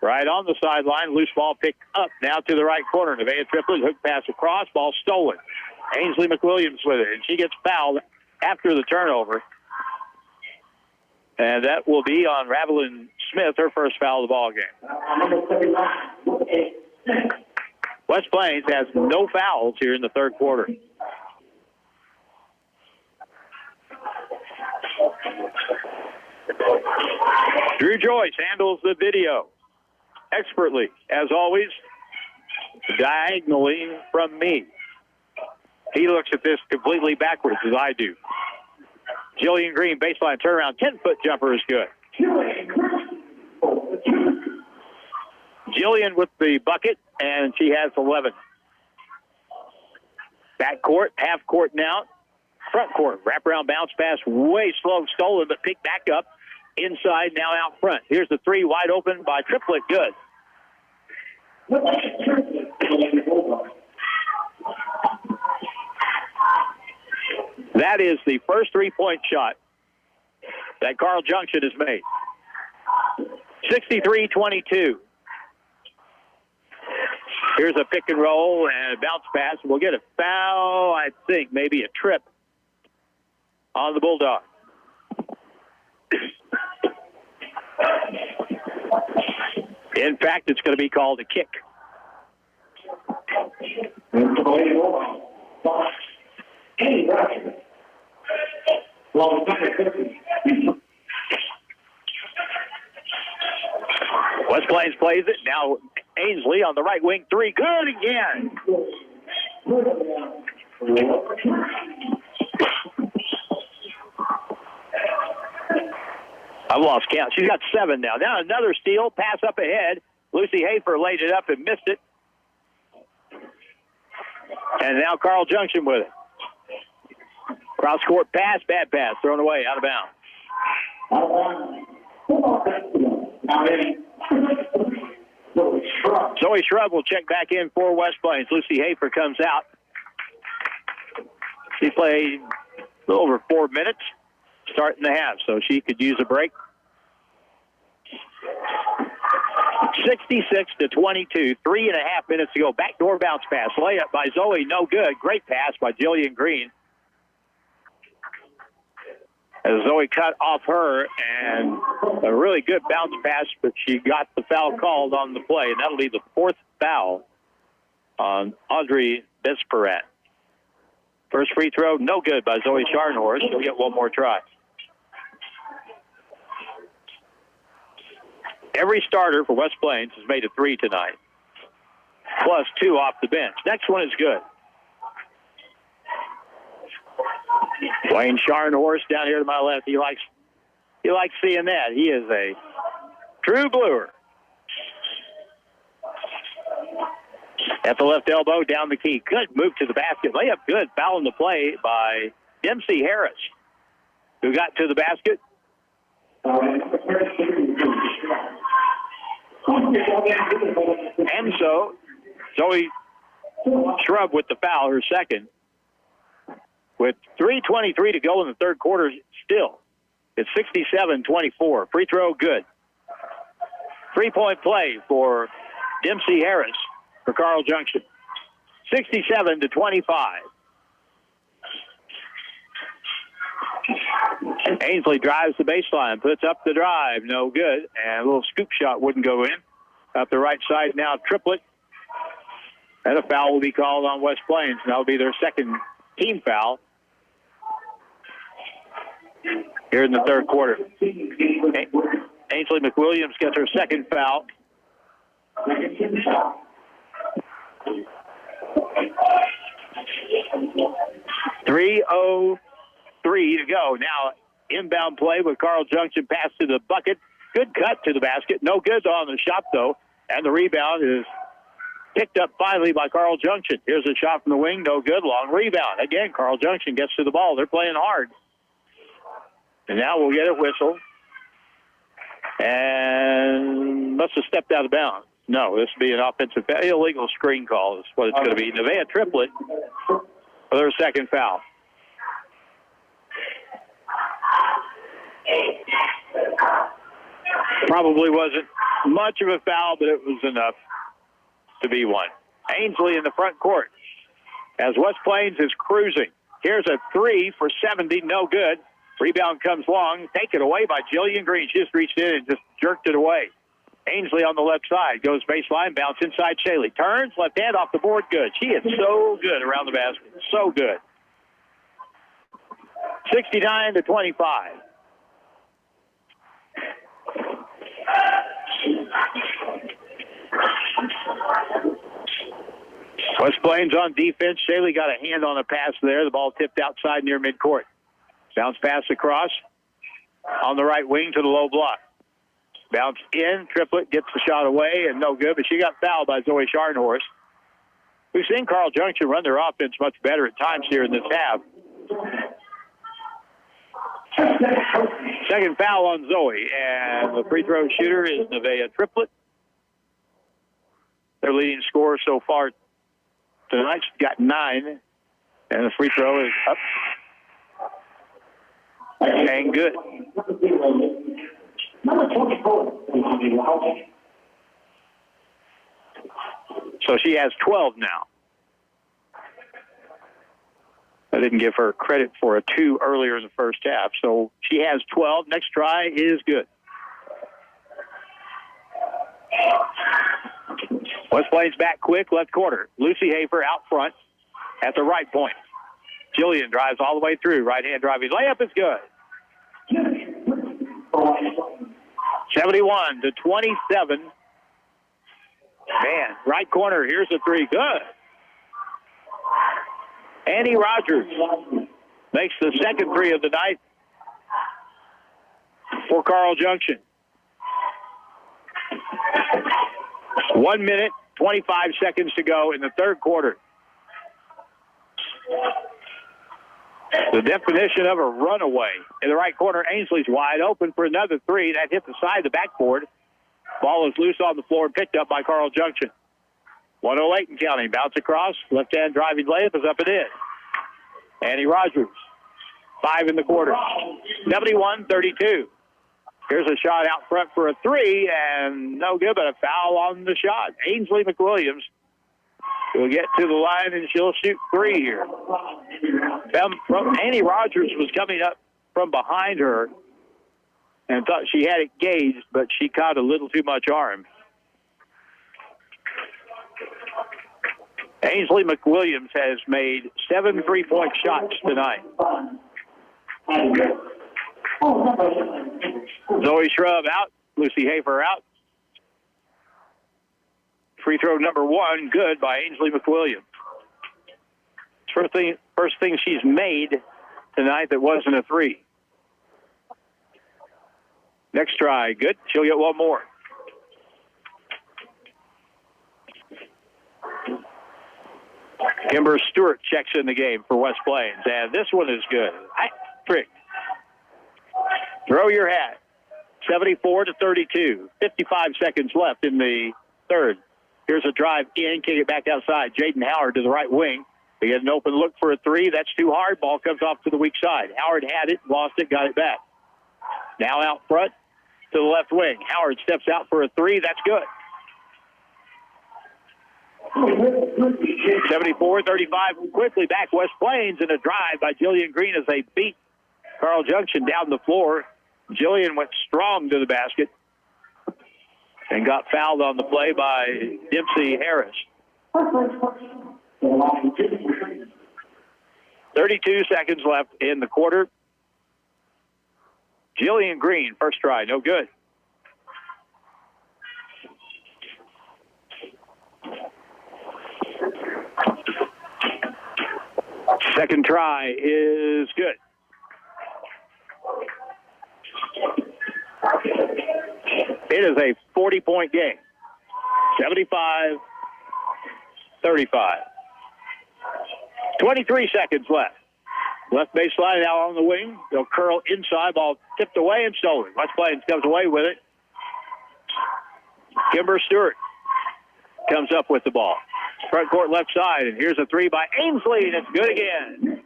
right on the sideline. Loose ball picked up now to the right corner. Nevaeh Triplett, hook pass across, ball stolen. Ainsley McWilliams with it, and she gets fouled after the turnover. And that will be on Ravelyn Smith, her first foul of the ball game. West Plains has no fouls here in the third quarter. Drew Joyce handles the video expertly, as always, diagonally from me. He looks at this completely backwards, as I do. Jillian Green, baseline turnaround, 10-foot jumper is good. Jillian with the bucket, and she has 11. Back court, half court now. Front court, wraparound bounce pass, way slow, stolen, but picked back up. Inside, now out front. Here's the three, wide open by Triplett, good. That is the first three-point shot that Carl Junction has made. 63-22. Here's a pick and roll and a bounce pass. We'll get a foul, I think, maybe a trip on the Bulldog. In fact, it's going to be called a kick. West Plains plays it. Now Ainsley on the right wing. Three. Good again. I've lost count. She's got 7 now. Now another steal. Pass up ahead. Lucy Hafer laid it up and missed it. And now Carl Junction with it. Cross-court pass, bad pass, thrown away, out of bounds. Zoe Shrub will check back in for West Plains. Lucy Hafer comes out. She played a little over 4 minutes starting the half, so she could use a break. 66-22, 3.5 minutes to go. Backdoor bounce pass, layup by Zoe, no good. Great pass by Jillian Green. As Zoe cut off her, and a really good bounce pass, but she got the foul called on the play, and that'll be the 4th foul on Audrey Besperat. First free throw, no good by Zoe Scharnhorst. She'll get one more try. Every starter for West Plains has made a 3 tonight, plus 2 off the bench. Next one is good. Wayne Scharnhorst down here to my left. He likes seeing that. He is a true bluer. At the left elbow, down the key. Good move to the basket. Layup good. Foul in the play by Dempsey Harris, who got to the basket. And so, Zoe Shrub with the foul, her second. With 3:23 to go in the third quarter still. It's 67-24. Free throw, good. 3-point play for Dempsey Harris for Carl Junction. 67-25. Ainsley drives the baseline, puts up the drive, no good. And a little scoop shot wouldn't go in. Up the right side now, Triplett. And a foul will be called on West Plains. And that'll be their second team foul here in the third quarter. Ainsley McWilliams gets her second foul. 3:03 to go. Now inbound play with Carl Junction pass to the bucket. Good cut to the basket. No good on the shot, though. And the rebound is picked up finally by Carl Junction. Here's a shot from the wing. No good. Long rebound. Again, Carl Junction gets to the ball. They're playing hard. And now we'll get a whistle. And must have stepped out of bounds. No, this would be an offensive illegal screen call is what it's going to be. Nevaeh Triplett for their second foul. Probably wasn't much of a foul, but it was enough to be one. Ainsley in the front court as West Plains is cruising. Here's a three for 70, no good. Rebound comes long, taken away by Jillian Green. She just reached in and just jerked it away. Ainsley on the left side goes baseline, bounce inside Shaley. Turns, left hand off the board, good. She is so good around the basket, so good. 69-25. West Plains on defense. Shaley got a hand on a pass there. The ball tipped outside near midcourt. Bounce pass across on the right wing to the low block. Bounce in. Triplett gets the shot away and no good, but she got fouled by Zoe Scharnhorst. We've seen Carl Junction run their offense much better at times here in this half. Second foul on Zoe, and the free throw shooter is Nevaeh Triplett. Their leading scorer so far tonight, she's got 9, and the free throw is up and good. So she has 12 now. I didn't give her credit for a 2 earlier in the first half. So she has 12. Next try is good. West Plains back quick, left corner. Lucy Hafer out front at the right point. Jillian drives all the way through. Right-hand driving layup is good. 71-27. Man, right corner. Here's a three. Good. Annie Rogers makes the second three of the night for Carl Junction. 1 minute, 25 seconds to go in the third quarter. The definition of a runaway. In the right corner, Ainsley's wide open for another three. That hit the side of the backboard. Ball is loose on the floor and picked up by Carl Junction. 108 and counting. Bounce across. Left-hand driving layup is up and in. Annie Rogers. 5 in the quarter. 71-32. Here's a shot out front for a three, and no good, but a foul on the shot. Ainsley McWilliams will get to the line, and she'll shoot 3 here. Annie Rogers was coming up from behind her and thought she had it gauged, but she caught a little too much arm. Ainsley McWilliams has made 7 3-point shots tonight. Zoe Shrub out. Lucy Hafer out. Free throw number 1, good by Ainsley McWilliams. First thing she's made tonight that wasn't a three. Next try, good. She'll get one more. Kimber Stewart checks in the game for West Plains, and this one is good. Trick. Throw your hat. 74-32. 55 seconds left in the third. Here's a drive in, kick it back outside. Jaden Howard to the right wing. They get an open look for a three. That's too hard. Ball comes off to the weak side. Howard had it, lost it, got it back. Now out front to the left wing. Howard steps out for a three. That's good. 74-35. Quickly back West Plains in a drive by Jillian Green as they beat Carl Junction down the floor. Jillian went strong to the basket and got fouled on the play by Dempsey Harris. 32 seconds left in the quarter. Jillian Green, first try, no good. Second try is good. It is a 40-point game. 75-35. 23 seconds left. Left baseline now on the wing. They'll curl inside. Ball tipped away and stolen. West Plains comes away with it. Kimber Stewart comes up with the ball. Front court left side, and here's a three by Ainsley, and it's good again.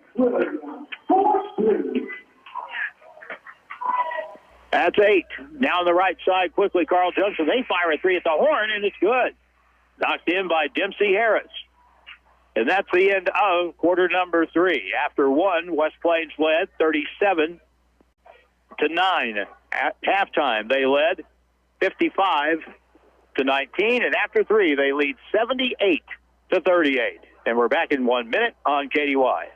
That's 8. Now on the right side, quickly, Carl Junction. They fire a three at the horn, and it's good. Knocked in by Dempsey Harris. And that's the end of quarter number 3. After 1, West Plains led 37-9. At halftime, they led 55-19, and after 3, they lead 78-38. And we're back in 1 minute on KDY.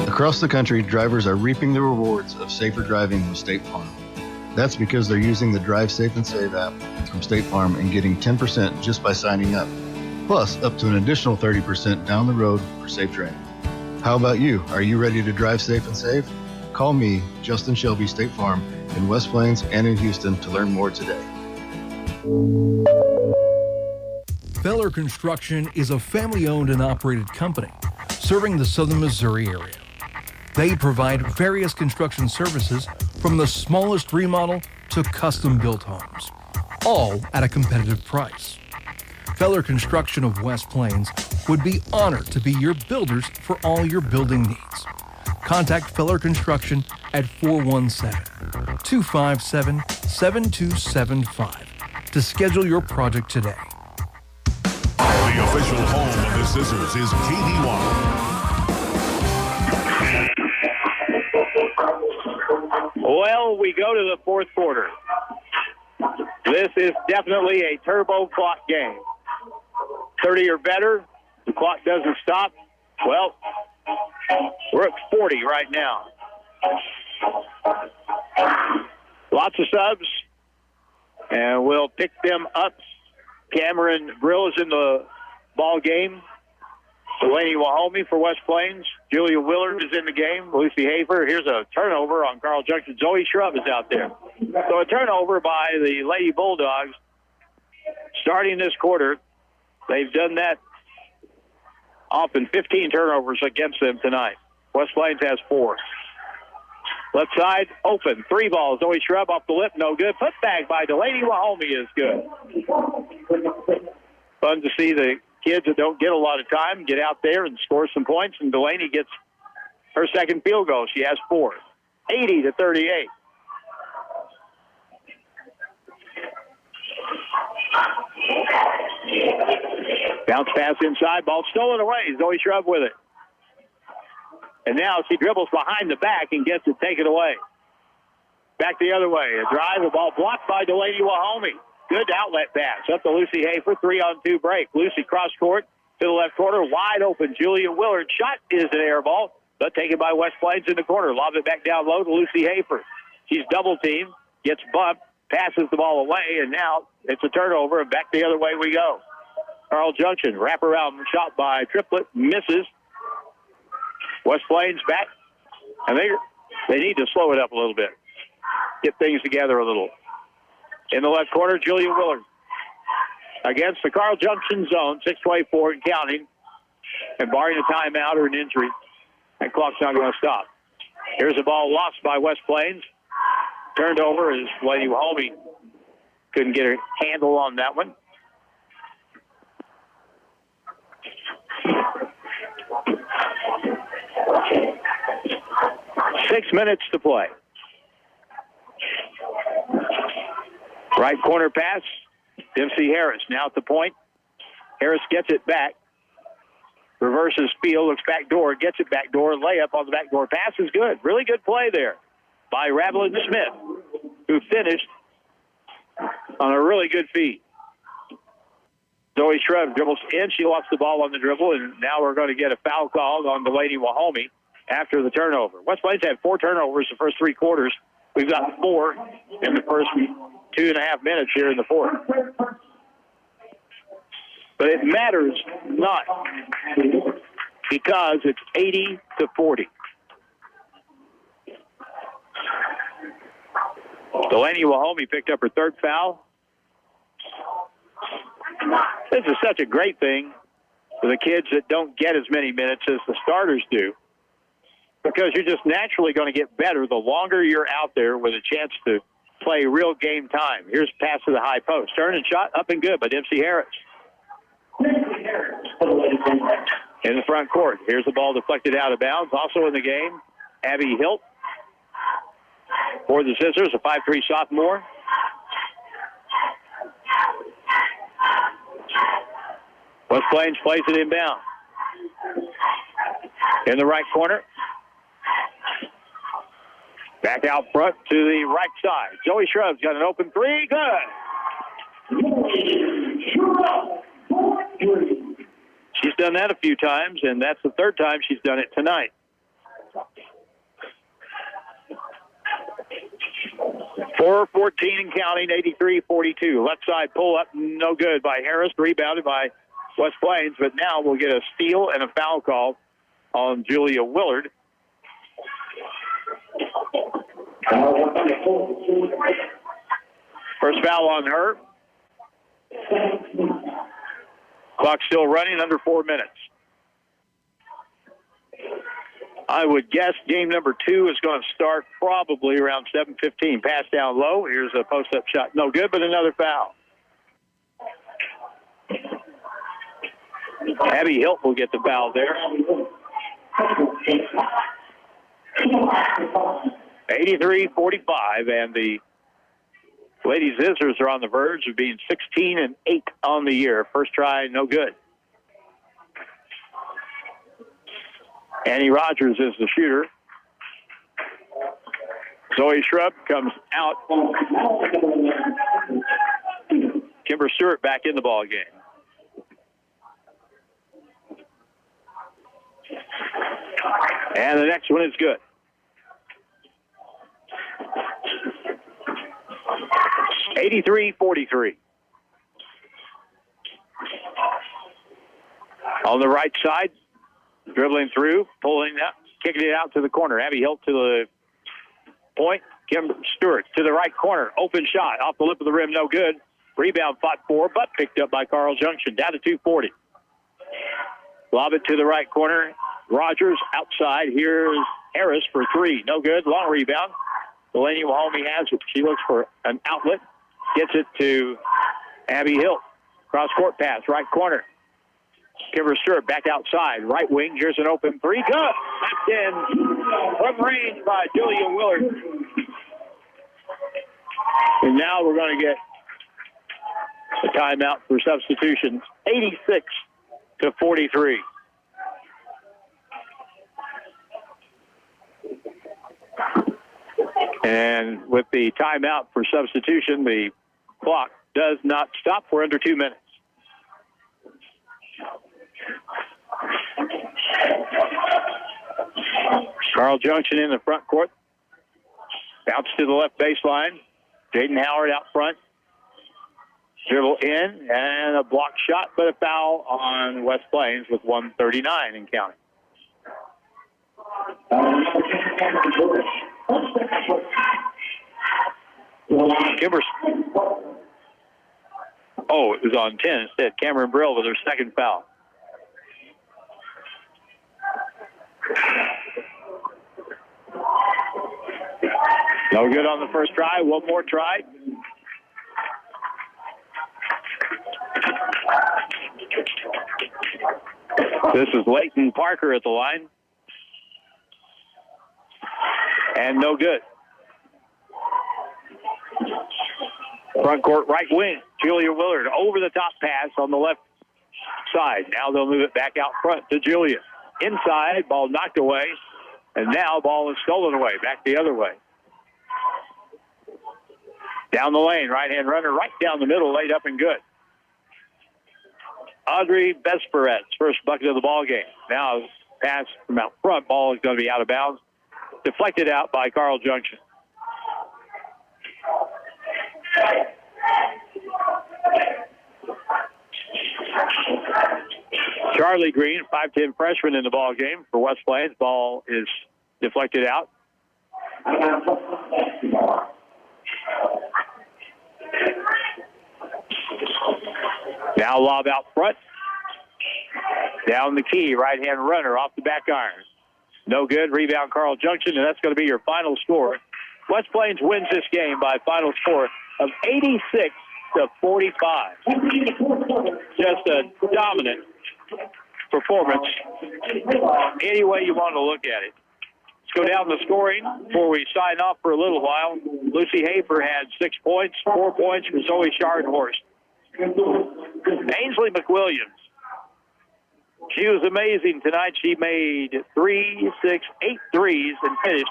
Across the country, drivers are reaping the rewards of safer driving with State Farm. That's because they're using the Drive Safe and Save app from State Farm and getting 10% just by signing up, plus up to an additional 30% down the road for safe driving. How about you? Are you ready to drive safe and save? Call me, Justin Shelby, State Farm, in West Plains and in Houston to learn more today. Feller Construction is a family-owned and operated company serving the southern Missouri area. They provide various construction services from the smallest remodel to custom-built homes, all at a competitive price. Feller Construction of West Plains would be honored to be your builders for all your building needs. Contact Feller Construction at 417-257-7275 to schedule your project today. The official home of the Zizzers is KDY. Well, we go to the fourth quarter. This is definitely a turbo clock game. 30 or better, the clock doesn't stop. Well, we're at 40 right now. Lots of subs, and we'll pick them up. Cameron Brill is in the ball game. Delaney Wahomey for West Plains. Julia Willard is in the game. Lucy Hafer. Here's a turnover on Carl Junction. Zoe Shrub is out there. So a turnover by the Lady Bulldogs starting this quarter. They've done that often, 15 turnovers against them tonight. West Plains has 4. Left side, open. 3 balls. Zoe Shrub off the lip, no good. Put back by Delaney Wahomey is good. Fun to see the kids that don't get a lot of time get out there and score some points, and Delaney gets her second field goal. She has 4. 80-38. Bounce pass inside, ball stolen away. Zoe Shrub with it. And now she dribbles behind the back and gets it taken away. Back the other way. A drive, a ball blocked by Delaney Wahomey. Good outlet pass. Up to Lucy Hafer, 3-on-2 break. Lucy cross court to the left corner, wide open. Julia Willard shot is an air ball, but taken by West Plains in the corner. Lob it back down low to Lucy Hafer. She's double teamed, gets bumped, passes the ball away, and now it's a turnover, and back the other way we go. Carl Junction, wraparound shot by Triplett, misses. West Plains back, and they need to slow it up a little bit. Get things together a little. In the left corner, Julia Willard against the Carl Junction zone, 6:24 and counting. And barring a timeout or an injury, that clock's not going to stop. Here's a ball lost by West Plains. Turned over as Lady Wahomey couldn't get a handle on that one. Six minutes to play. Right corner pass, Dempsey Harris now at the point. Harris gets it back. Reverses field, looks back door, gets it back door. Layup on the back door pass is good. Really good play there by Ravelin Smith, who finished on a really good feed. Zoe Shrub dribbles in. She lost the ball on the dribble, and now we're going to get a foul call on Delaney Wahomey after the turnover. West Plains had 4 turnovers the first 3 quarters. We've got 4 in the first 2.5 minutes here in the fourth. But it matters not because it's 80-40. Delaney Wahomey picked up her third foul. This is such a great thing for the kids that don't get as many minutes as the starters do, because you're just naturally going to get better the longer you're out there with a chance to play real game time. Here's a pass to the high post. Turn and shot, up and good by Dempsey Harris. In the front court. Here's the ball deflected out of bounds. Also in the game, Abby Hilt for the Zizzers, a 5'3" sophomore. West Plains plays it inbound. In the right corner. Back out front to the right side. Joey Shrub's got an open three. Good. She's done that a few times, and that's the third time she's done it tonight. For 14 and counting, 83-42. Left side pull up, no good by Harris, rebounded by West Plains, but now we'll get a steal and a foul call on Julia Willard. First foul on her. Clock still running, under 4 minutes. I would guess game number 2 is going to start probably around 7:15. Pass down low. Here's a post-up shot. No good, but another foul. Abby Hilt will get the foul there. 83-45, and the Lady Zizzers are on the verge of being 16-8 on the year. First try, no good. Annie Rogers is the shooter. Zoe Shrub comes out. Kimber Stewart back in the ball game. And the next one is good. (83-43). On the right side, dribbling through, pulling up, kicking it out to the corner. Abby Hilt to the point. Kim Stewart to the right corner. Open shot off the lip of the rim, no good. Rebound fought for, but picked up by Carl Junction. Down to 2:40. Lob it to the right corner. Rogers outside. Here's Harris for three. No good. Long rebound. Delaney Wahomey has it. She looks for an outlet. Gets it to Abby Hilt. Cross-court pass, right corner. Kimber Stewart back outside. Right wing. Here's an open three. Good. Knocked in from range by Julia Willard. And now we're going to get a timeout for substitutions. 86-43. And with the timeout for substitution, the clock does not stop. We're under 2 minutes. Carl Junction in the front court. Bounce to the left baseline. Jaden Howard out front. Dribble in and a block shot, but a foul on West Plains with 1:39 and counting. Kimber. Oh, it was on 10 instead. Cameron Brill with her second foul. No good on the first try. One more try. This is Leighton Parker at the line. And no good. Front court right wing. Julia Willard over the top pass on the left side. Now they'll move it back out front to Julia. Inside, ball knocked away. And now ball is stolen away. Back the other way. Down the lane, right-hand runner, right down the middle, laid up and good. Audrey Besperet's first bucket of the ball game. Now pass from out front, ball is going to be out of bounds. Deflected out by Carl Junction. Charlie Green, 5'10" freshman in the ball game for West Plains. Ball is deflected out. Now lob out front. Down the key, right-hand runner off the back iron. No good. Rebound, Carl Junction, and that's going to be your final score. West Plains wins this game by a final score of 86-45. Just a dominant performance any way you want to look at it. Let's go down the scoring before we sign off for a little while. Lucy Hafer had 6 points, 4 points for Zoe Schardenhorst. Ainsley McWilliams. She was amazing tonight. She made 8 threes and finished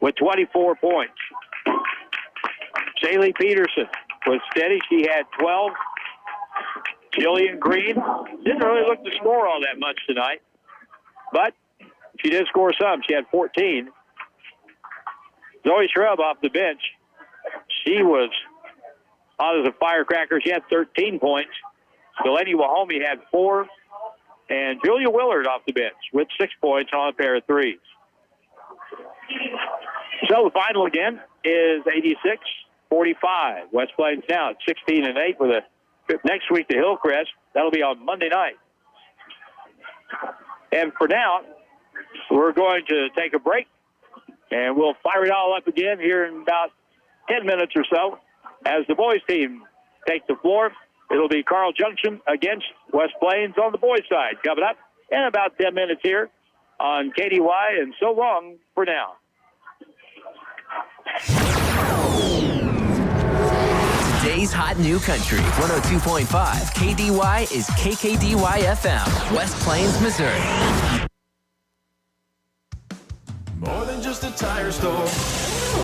with 24 points. Shaylee Peterson was steady. She had 12. Jillian Green didn't really look to score all that much tonight, but she did score some. She had 14. Zoe Shrub off the bench. She was hot as a firecracker. She had 13 points. Delaney Wahomey had 4. And Julia Willard off the bench with 6 points on a pair of threes. So the final again is 86-45. West Plains now at 16-8 with a trip next week to Hillcrest. That'll be on Monday night. And for now, we're going to take a break, and we'll fire it all up again here in about 10 minutes or so as the boys team take the floor. It'll be Carl Junction against West Plains on the boys' side coming up in about 10 minutes here on KDY, and so long for now. Today's hot new country, 102.5 KDY is KKDY FM, West Plains, Missouri. More than just a tire store.